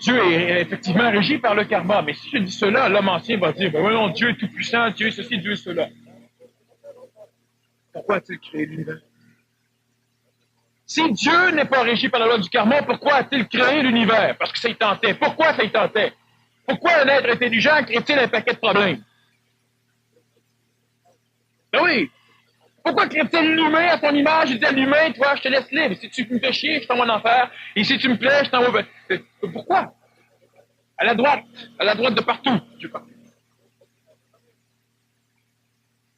Dieu est effectivement régi par le karma. Mais si je dis cela, l'homme ancien va dire, ben voyons, Dieu est tout-puissant, Dieu est ceci, Dieu est cela. Pourquoi a-t-il créé l'univers? Si Dieu n'est pas régi par la loi du karma, pourquoi a-t-il créé l'univers? Parce que ça y tentait. Pourquoi ça y tentait? Pourquoi un être intelligent crée-t-il un paquet de problèmes? Ben oui! Pourquoi crée-t-il l'humain à son image? Il dit à l'humain, toi, je te laisse libre. Si tu me fais chier, je t'envoie en enfer. Et si tu me plais, je t'envoie... Pourquoi? À la droite de partout. Dieu partout.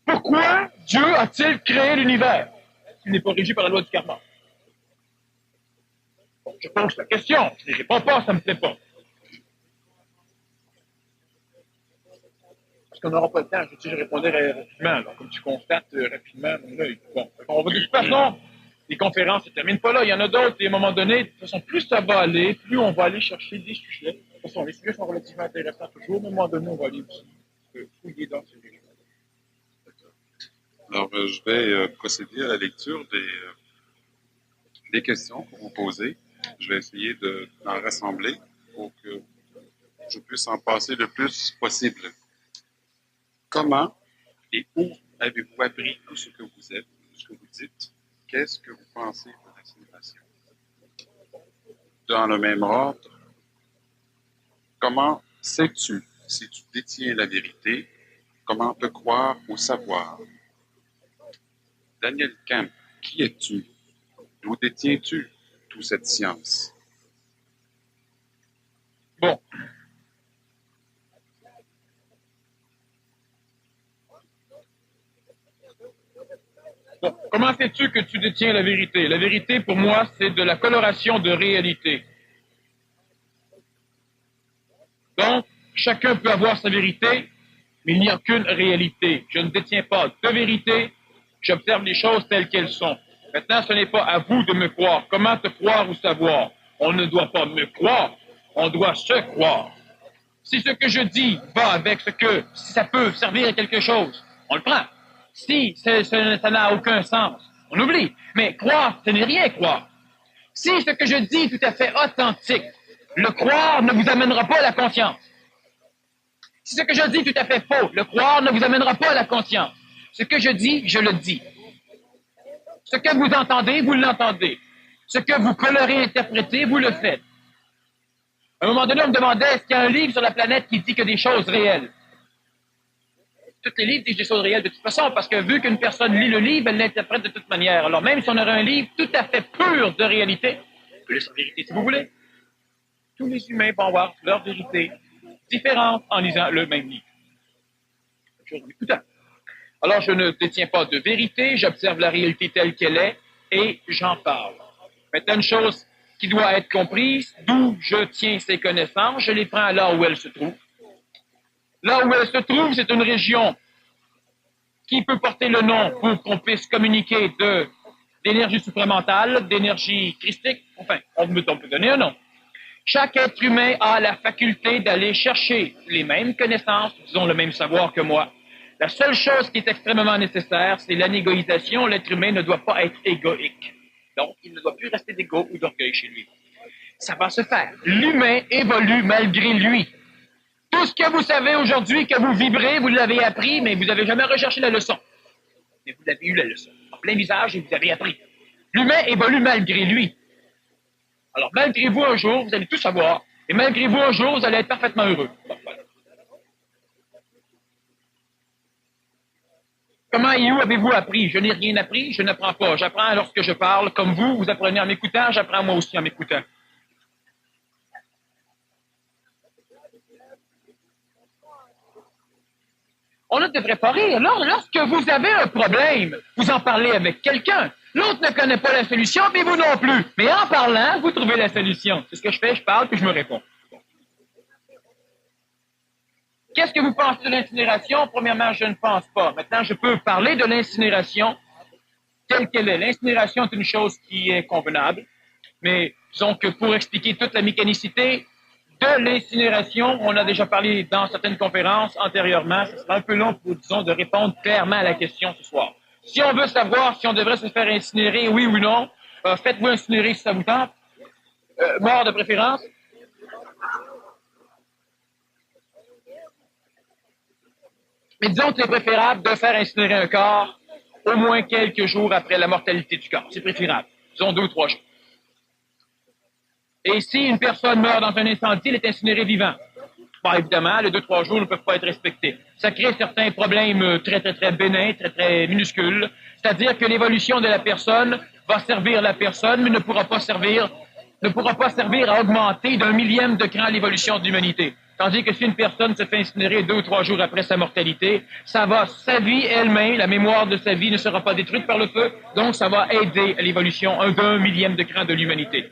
Pourquoi Dieu a-t-il créé l'univers? Il n'est pas régi par la loi du karma. Bon, je pose la question. Je ne réponds pas, ça ne me plaît pas. Parce qu'on n'aura pas le temps. Je répondrai rapidement. Alors, comme tu constates rapidement, mon œil. Bon, on va de toute façon, les conférences ne se terminent pas là. Il y en a d'autres. Et à un moment donné, de toute façon, plus ça va aller, plus on va aller chercher des sujets. De toute façon, les sujets sont relativement intéressants toujours. Mais à un moment donné, on va aller aussi fouiller dans ces sujets. Alors, je vais procéder à la lecture des questions qu'on vous posez. Je vais essayer d'en rassembler pour que je puisse en passer le plus possible. Comment et où avez-vous appris tout ce que vous êtes, tout ce que vous dites? Qu'est-ce que vous pensez de l'insinuation? Dans le même ordre, comment sais-tu si tu détiens la vérité? Comment te croire ou savoir? Daniel Camp, qui es-tu? D'où détiens-tu toute cette science? Bon. Bon. Comment sais-tu que tu détiens la vérité? La vérité, pour moi, c'est de la coloration de réalité. Donc, chacun peut avoir sa vérité, mais il n'y a qu'une réalité. Je ne détiens pas de vérité, j'observe les choses telles qu'elles sont. Maintenant, ce n'est pas à vous de me croire. Comment te croire ou savoir? On ne doit pas me croire, on doit se croire. Si ce que je dis va avec si ça peut servir à quelque chose, on le prend. Si ça n'a aucun sens, on oublie. Mais croire, ce n'est rien croire. Si ce que je dis est tout à fait authentique, le croire ne vous amènera pas à la conscience. Si ce que je dis est tout à fait faux, le croire ne vous amènera pas à la conscience. Ce que je dis, je le dis. Ce que vous entendez, vous l'entendez. Ce que vous colorez, interprétez, vous le faites. À un moment donné, on me demandait, est-ce qu'il y a un livre sur la planète qui dit que des choses réelles? Tous les livres disent des choses réelles de toute façon, parce que vu qu'une personne lit le livre, elle l'interprète de toute manière. Alors même si on aurait un livre tout à fait pur de réalité, plus en vérité si vous voulez, tous les humains vont avoir leur vérité différente en lisant le même livre. Chose en écoutant. Alors je ne détiens pas de vérité, j'observe la réalité telle qu'elle est et j'en parle. Maintenant, une chose qui doit être comprise, d'où je tiens ces connaissances, je les prends là où elles se trouvent. Là où elles se trouvent, c'est une région qui peut porter le nom pour qu'on puisse communiquer d'énergie supramentale, d'énergie christique, enfin, on peut donner un nom. Chaque être humain a la faculté d'aller chercher les mêmes connaissances, disons le même savoir que moi. La seule chose qui est extrêmement nécessaire, c'est l'anégoïsation. L'être humain ne doit pas être égoïque. Donc, il ne doit plus rester d'égo ou d'orgueil chez lui. Ça va se faire. L'humain évolue malgré lui. Tout ce que vous savez aujourd'hui, que vous vibrez, vous l'avez appris, mais vous n'avez jamais recherché la leçon. Mais vous avez eu la leçon. En plein visage, et vous avez appris. L'humain évolue malgré lui. Alors, malgré vous, un jour, vous allez tout savoir. Et malgré vous, un jour, vous allez être parfaitement heureux. Bon, voilà. Comment et où avez-vous appris? Je n'ai rien appris, je n'apprends pas. J'apprends lorsque je parle. Comme vous apprenez en m'écoutant, j'apprends moi aussi en m'écoutant. On ne devrait pas rire. Lorsque vous avez un problème, vous en parlez avec quelqu'un. L'autre ne connaît pas la solution, mais vous non plus. Mais en parlant, vous trouvez la solution. C'est ce que je fais, je parle, puis je me réponds. Qu'est-ce que vous pensez de l'incinération? Premièrement, je ne pense pas. Maintenant, je peux parler de l'incinération telle qu'elle est. L'incinération est une chose qui est convenable, mais disons que pour expliquer toute la mécanicité de l'incinération, on a déjà parlé dans certaines conférences antérieurement. Ce sera un peu long pour, disons, de répondre clairement à la question ce soir. Si on veut savoir si on devrait se faire incinérer, oui ou non, faites-vous incinérer si ça vous tente. Mort de préférence. Mais disons que c'est préférable de faire incinérer un corps au moins quelques jours après la mortalité du corps. C'est préférable. Disons 2 ou 3 jours. Et si une personne meurt dans un incendie, elle est incinérée vivant. Bon, évidemment, les 2-3 jours ne peuvent pas être respectés. Ça crée certains problèmes très bénins, très minuscules. C'est-à-dire que l'évolution de la personne va servir la personne, mais ne pourra pas servir à augmenter d'un millième de cran l'évolution de l'humanité. Tandis que si une personne se fait incinérer 2 ou 3 jours après sa mortalité, sa vie elle-même, la mémoire de sa vie ne sera pas détruite par le feu, donc ça va aider à l'évolution d'un millième de cran de l'humanité.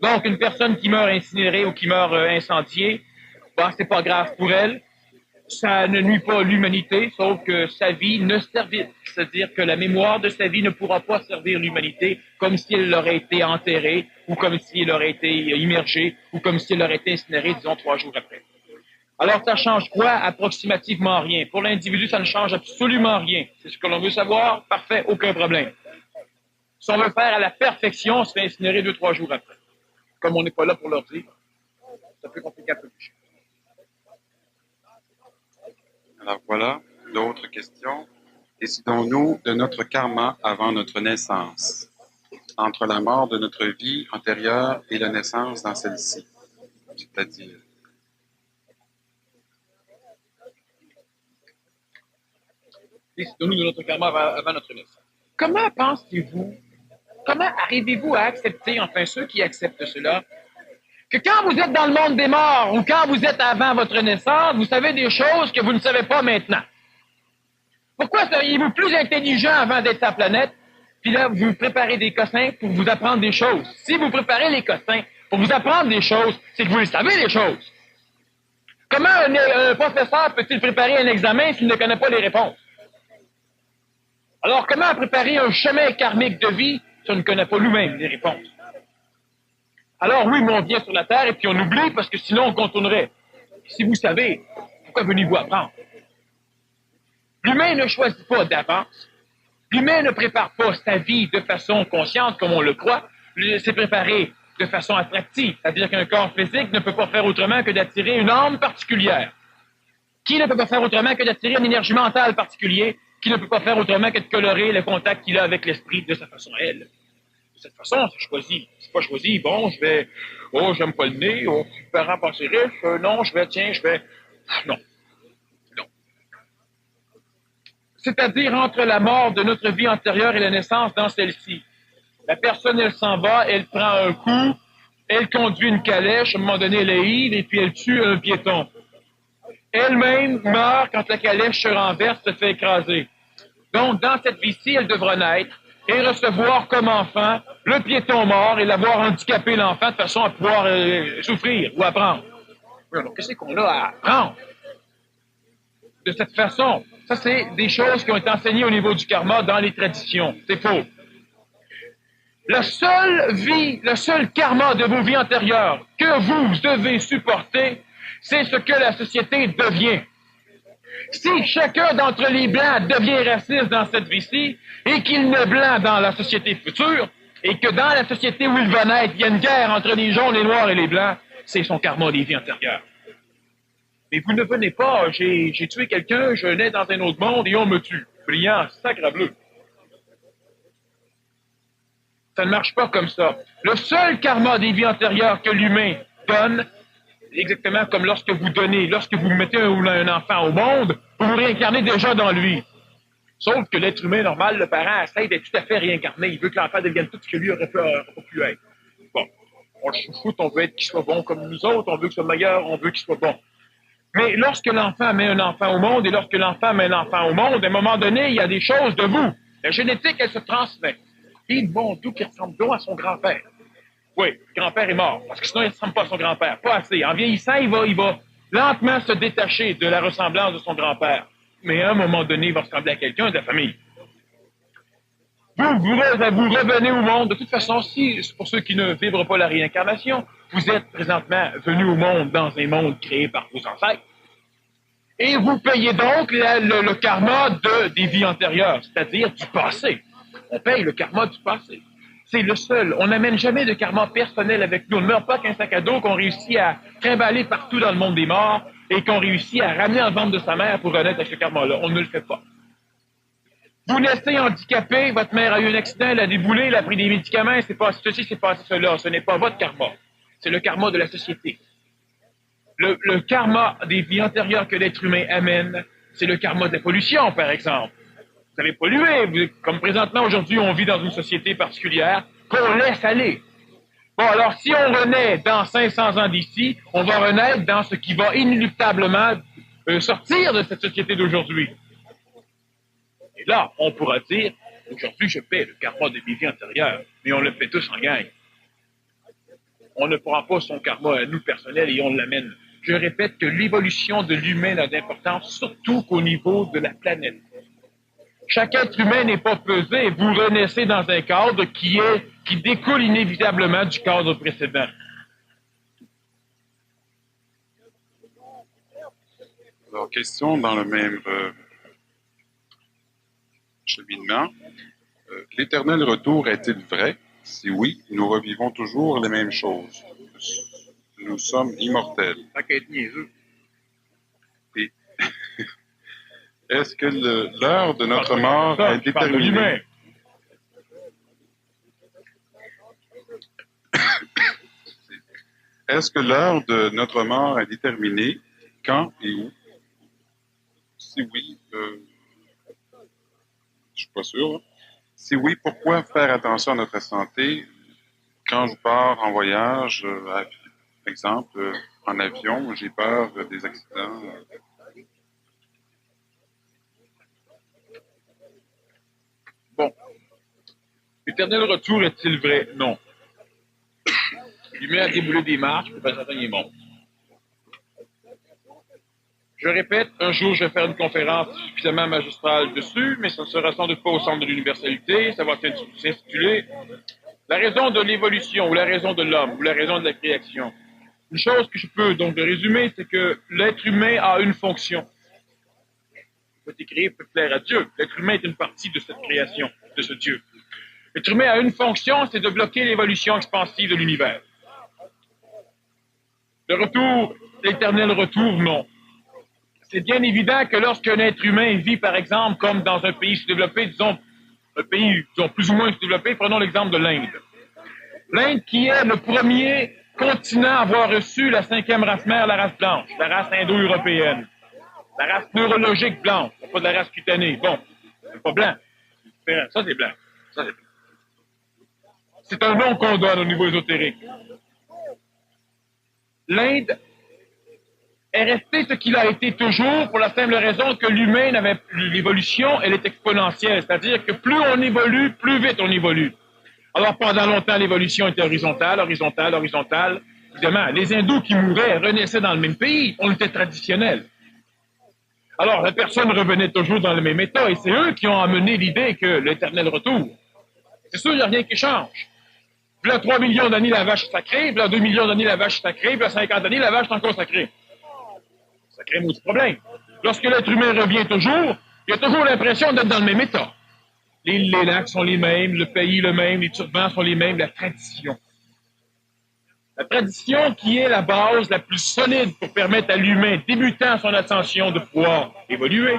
Donc, une personne qui meurt incinérée ou qui meurt incendiée, bon, c'est pas grave pour elle. Ça ne nuit pas à l'humanité, sauf que sa vie ne servira. C'est-à-dire que la mémoire de sa vie ne pourra pas servir l'humanité comme si elle aurait été enterrée, ou comme si elle aurait été immergée, ou comme si elle aurait été incinérée, disons, 3 jours après. Alors, ça change quoi? Approximativement rien. Pour l'individu, ça ne change absolument rien. C'est ce que l'on veut savoir? Parfait, aucun problème. Si on veut faire à la perfection, on se fait incinérer 2-3 jours après. Comme on n'est pas là pour leur dire, ça peut compliquer un peu plus. Alors voilà, d'autres questions. Décidons-nous de notre karma avant notre naissance, entre la mort de notre vie antérieure et la naissance dans celle-ci. C'est-à-dire, décidons-nous de notre karma avant notre naissance. Comment arrivez-vous à accepter, enfin ceux qui acceptent cela, que quand vous êtes dans le monde des morts ou quand vous êtes avant votre naissance, vous savez des choses que vous ne savez pas maintenant? Pourquoi seriez-vous plus intelligent avant d'être sur la planète, puis là, vous préparez des cossins pour vous apprendre des choses? Si vous préparez les cossins pour vous apprendre des choses, c'est que vous le savez, les choses. Comment un professeur peut-il préparer un examen s'il ne connaît pas les réponses? Alors, comment préparer un chemin karmique de vie si on ne connaît pas nous-mêmes les réponses? Alors oui, mais on vient sur la Terre et puis on oublie parce que sinon on contournerait. Si vous savez, pourquoi venez-vous apprendre? L'humain ne choisit pas d'avance. L'humain ne prépare pas sa vie de façon consciente comme on le croit. C'est préparé de façon attractive. C'est-à-dire qu'un corps physique ne peut pas faire autrement que d'attirer une âme particulière. Qui ne peut pas faire autrement que d'attirer une énergie mentale particulière? Qui ne peut pas faire autrement que de colorer le contact qu'il a avec l'esprit de sa façon à elle? De cette façon, c'est choisi. C'est pas choisi, bon, j'aime pas le nez, mes parents pensaient riche, non, non. Non. C'est-à-dire entre la mort de notre vie antérieure et la naissance dans celle-ci. La personne, elle s'en va, elle prend un coup, elle conduit une calèche, à un moment donné, elle est ivre, et puis elle tue un piéton. Elle-même meurt quand la calèche se renverse, se fait écraser. Donc, dans cette vie-ci, elle devra naître et recevoir comme enfant le piéton mort et l'avoir handicapé l'enfant de façon à pouvoir souffrir ou apprendre. Alors, qu'est-ce qu'on a à apprendre? De cette façon, ça, c'est des choses qui ont été enseignées au niveau du karma dans les traditions. C'est faux. Le seul karma de vos vies antérieures que vous devez supporter, c'est ce que la société devient. Si chacun d'entre les Blancs devient raciste dans cette vie-ci, et qu'il n'est blanc dans la société future, et que dans la société où il va naître, il y a une guerre entre les jaunes, les noirs et les blancs, c'est son karma des vies antérieures. Mais vous ne venez pas, j'ai tué quelqu'un, je nais dans un autre monde et on me tue. Brillant, sacre bleu. Ça ne marche pas comme ça. Le seul karma des vies antérieures que l'humain donne, exactement comme lorsque vous mettez un enfant au monde, vous vous réincarnez déjà dans lui. Sauf que l'être humain normal, le parent, essaie d'être tout à fait réincarné. Il veut que l'enfant devienne tout ce que lui aurait pas pu être. Bon, on le chouchoute, on veut qu'il soit bon comme nous autres, on veut qu'il soit meilleur, on veut qu'il soit bon. Mais lorsque l'enfant met un enfant au monde, et lorsque l'enfant met un enfant au monde, à un moment donné, il y a des choses de vous. La génétique, elle se transmet. Et bon, tout qui ressemble donc à son grand-père. Oui, le grand-père est mort, parce que sinon, il ne ressemble pas à son grand-père. Pas assez. En vieillissant, il va lentement se détacher de la ressemblance de son grand-père. Mais à un moment donné, il va ressembler à quelqu'un de la famille. Vous revenez au monde. De toute façon, pour ceux qui ne vivent pas la réincarnation, vous êtes présentement venus au monde dans un monde créé par vos ancêtres. Et vous payez donc le karma des vies antérieures, c'est-à-dire du passé. On paye le karma du passé. C'est le seul. On n'amène jamais de karma personnel avec nous. On ne meurt pas qu'un sac à dos qu'on réussit à trimballer partout dans le monde des morts et qu'on réussit à ramener en ventre de sa mère pour renaître avec ce karma-là. On ne le fait pas. Vous naissez handicapé, votre mère a eu un accident, elle a déboulé, elle a pris des médicaments, c'est passé ceci, c'est passé cela. Ce n'est pas votre karma. C'est le karma de la société. Le karma des vies antérieures que l'être humain amène, c'est le karma de la pollution, par exemple. Vous avez pollué, comme présentement, aujourd'hui, on vit dans une société particulière qu'on laisse aller. Bon, alors, si on renaît dans 500 ans d'ici, on va renaître dans ce qui va inéluctablement sortir de cette société d'aujourd'hui. Et là, on pourra dire, aujourd'hui, je paie le karma de mes vies antérieures, mais on le fait tous en gang. On ne prend pas son karma à nous personnel et on l'amène. Je répète que l'évolution de l'humain n'a d'importance, surtout qu'au niveau de la planète. Chaque être humain n'est pas pesé. Vous renaissez dans un cadre qui découle inévitablement du cadre précédent. Alors, question dans le même cheminement. L'éternel retour est-il vrai? Si oui, nous revivons toujours les mêmes choses. Nous sommes immortels. Ça qu'à être niaiseux. Et est-ce que l'heure de notre mort est déterminée? Est-ce que l'heure de notre mort est déterminée? Quand et où? Si oui, je suis pas sûr. Si oui, pourquoi faire attention à notre santé quand je pars en voyage, par exemple, en avion, j'ai peur des accidents. Bon. L'éternel retour est-il vrai? Non. L'humain a déboulé des marches, puis pas certain, il monte. Je répète, un jour, je vais faire une conférence suffisamment magistrale dessus, mais ça ne sera sans doute pas au centre de l'universalité. Ça va s'intituler La raison de l'évolution, ou la raison de l'homme, ou la raison de la création. Une chose que je peux donc résumer, c'est que l'être humain a une fonction. Il peut être créé, peut plaire à Dieu. L'être humain est une partie de cette création, de ce Dieu. L'être humain a une fonction, c'est de bloquer l'évolution expansive de l'univers. Le retour, l'éternel retour, non. C'est bien évident que lorsqu'un être humain vit, par exemple, comme dans un pays sous-développé, disons, un pays, disons, plus ou moins sous-développé, prenons l'exemple de l'Inde. L'Inde qui est le premier continent à avoir reçu la 5e race mère, la race blanche, la race indo-européenne. La race neurologique blanche, pas de la race cutanée. Bon, c'est pas blanc. Ça, c'est blanc. Ça, c'est blanc. C'est un nom qu'on donne au niveau ésotérique. L'Inde est resté ce qu'il a été toujours pour la simple raison que l'humain n'avait plus l'évolution, elle est exponentielle. C'est-à-dire que plus on évolue, plus vite on évolue. Alors pendant longtemps, l'évolution était horizontale, horizontale, horizontale. Évidemment, les hindous qui mouraient renaissaient dans le même pays. On était traditionnels. Alors la personne revenait toujours dans le même état et c'est eux qui ont amené l'idée que l'éternel retour. C'est sûr, il n'y a rien qui change. Puis là, 3 millions d'années, la vache est sacrée. Puis là, 2 millions d'années, la vache est sacrée. Puis là, 50 années, la vache est encore sacrée. Ça crée un autre problème. Lorsque l'être humain revient toujours, il a toujours l'impression d'être dans le même état. Les lacs sont les mêmes, le pays le même, les turbans sont les mêmes, la tradition. La tradition qui est la base la plus solide pour permettre à l'humain débutant son ascension de pouvoir évoluer.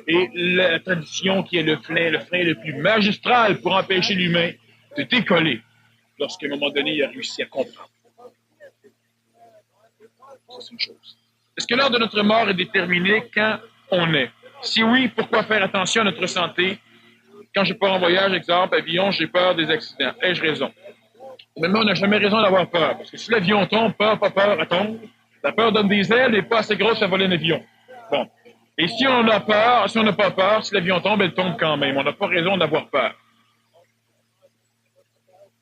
Et la tradition qui est le frein le plus magistral pour empêcher l'humain de décoller lorsqu'à un moment donné, il a réussi à comprendre. Ça, c'est une chose. Est-ce que l'heure de notre mort est déterminée quand on est? Si oui, pourquoi faire attention à notre santé? Quand je pars en voyage, exemple, avion, j'ai peur des accidents. Ai-je raison? Mais on n'a jamais raison d'avoir peur. Parce que si l'avion tombe, peur, pas peur, elle tombe. La peur donne des ailes et pas assez grosse à voler un avion. Bon. Et si on a peur, si on n'a pas peur, si l'avion tombe, elle tombe quand même. On n'a pas raison d'avoir peur.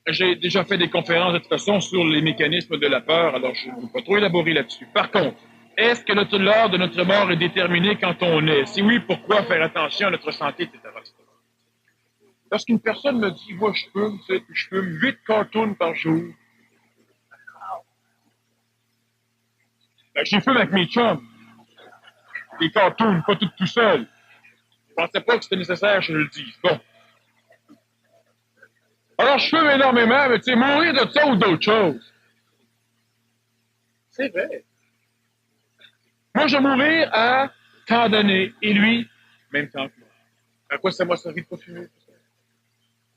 J'ai déjà fait des conférences de toute façon sur les mécanismes de la peur, alors je ne vais pas trop élaborer là-dessus. Par contre, est-ce que l'heure de notre mort est déterminée quand on est? Si oui, pourquoi faire attention à notre santé, etc. Lorsqu'une personne me dit, moi, je fume 8 cartoons par jour, ben, j'y fume avec mes chums. Les cartoons, pas tout seul. Je pensais pas que c'était nécessaire que je le dise. Bon. Alors, je fume énormément, mais tu sais, mourir de ça ou d'autre chose. C'est vrai. Moi, je vais mourir à temps donné, et lui, même temps que moi. À quoi ça m'a servi de pas fumer?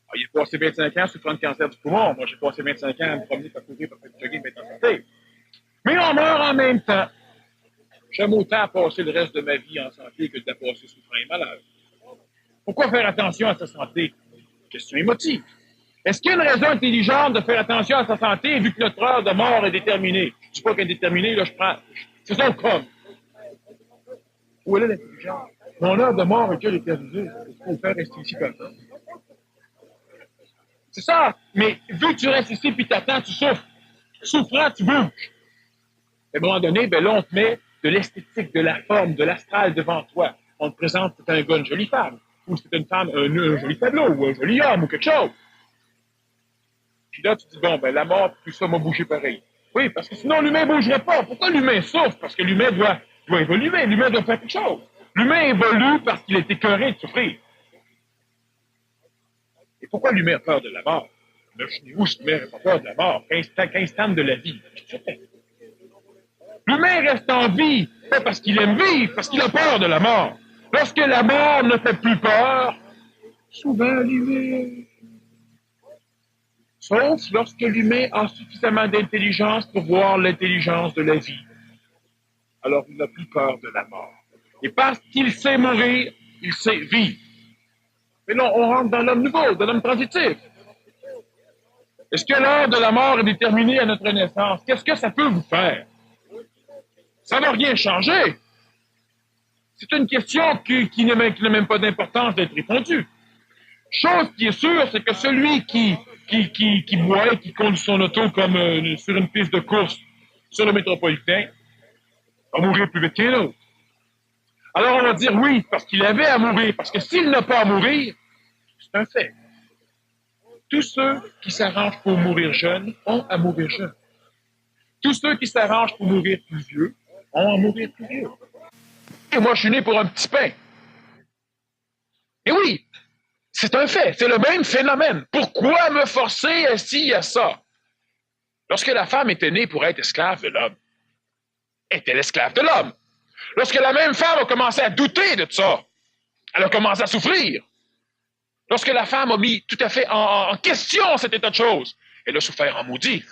Ah, il a passé 25 ans souffrant de cancer du poumon. Moi, j'ai passé 25 ans à me promener, à courir, à faire du jogging, à être en santé. Mais on meurt en même temps. J'aime autant passer le reste de ma vie en santé que de la passer souffrant et malade. Pourquoi faire attention à sa santé? Question émotive. Est-ce qu'il y a une raison intelligente de faire attention à sa santé vu que notre heure de mort est déterminée? Je ne dis pas qu'elle est déterminée, là, je prends. C'est son comme. Où est l'intelligence? Mon heure de mort est déjà déterminée. Il faut faire rester ici comme ça. C'est ça. Mais vu que tu restes ici puis t'attends, tu souffres. Souffrant, tu bouges. À un moment donné, ben là, on te met de l'esthétique, de la forme, de l'astral devant toi. On te présente c'est un gars, une jolie femme. Ou c'est une femme, un joli tableau, ou un joli homme, ou quelque chose. Puis là, tu te dis, bon, ben la mort, tout ça m'a bougé pareil. Oui, parce que sinon, l'humain ne bougerait pas. Pourquoi l'humain souffre? Parce que l'humain doit évoluer, l'humain doit faire quelque chose. L'humain évolue parce qu'il est écœuré de souffrir. Et pourquoi l'humain a peur de la mort? Imaginez-vous si l'humain n'a pas peur de la mort. 15 temps de la vie. L'humain reste en vie, pas parce qu'il aime vivre, parce qu'il a peur de la mort. Lorsque la mort ne fait plus peur, souvent l'humain... Sauf lorsque l'humain a suffisamment d'intelligence pour voir l'intelligence de la vie. Alors il n'a plus peur de la mort. Et parce qu'il sait mourir, il sait vivre. Mais non, on rentre dans l'homme nouveau, dans l'homme transitif. Est-ce que l'heure de la mort est déterminée à notre naissance? Qu'est-ce que ça peut vous faire? Ça n'a rien changé. C'est une question qui n'a même pas d'importance d'être répondue. Chose qui est sûre, c'est que celui qui boit et qui conduit son auto comme sur une piste de course sur le métropolitain va mourir plus vite qu'un autre. Alors on va dire oui, parce qu'il avait à mourir, parce que s'il n'a pas à mourir, c'est un fait. Tous ceux qui s'arrangent pour mourir jeunes ont à mourir jeunes. Tous ceux qui s'arrangent pour mourir plus vieux ont à mourir plus vieux. Et moi, je suis né pour un petit pain. Et oui, c'est un fait, c'est le même phénomène. Pourquoi me forcer à ci, à ça? Lorsque la femme était née pour être esclave de l'homme, était l'esclave de l'homme. Lorsque la même femme a commencé à douter de ça, elle a commencé à souffrir. Lorsque la femme a mis tout à fait en question cet état de choses, elle a souffert en maudit.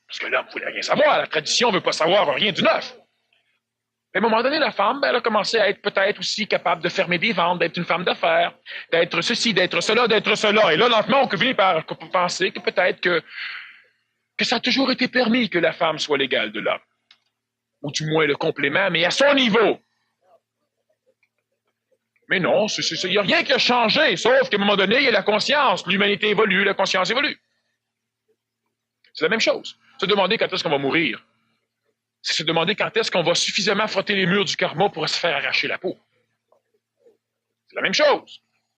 Parce que l'homme ne voulait rien savoir, la tradition ne veut pas savoir rien du neuf. À un moment donné, la femme, elle a commencé à être peut-être aussi capable de fermer des ventes, d'être une femme d'affaires, d'être ceci, d'être cela, d'être cela. Et là, lentement, on finit par penser que peut-être que ça a toujours été permis que la femme soit l'égale de l'homme. Ou du moins le complément, mais à son niveau. Mais non, il n'y a rien qui a changé, sauf qu'à un moment donné, il y a la conscience. L'humanité évolue, la conscience évolue. C'est la même chose. Se demander quand est-ce qu'on va mourir. C'est se demander quand est-ce qu'on va suffisamment frotter les murs du karma pour se faire arracher la peau. C'est la même chose.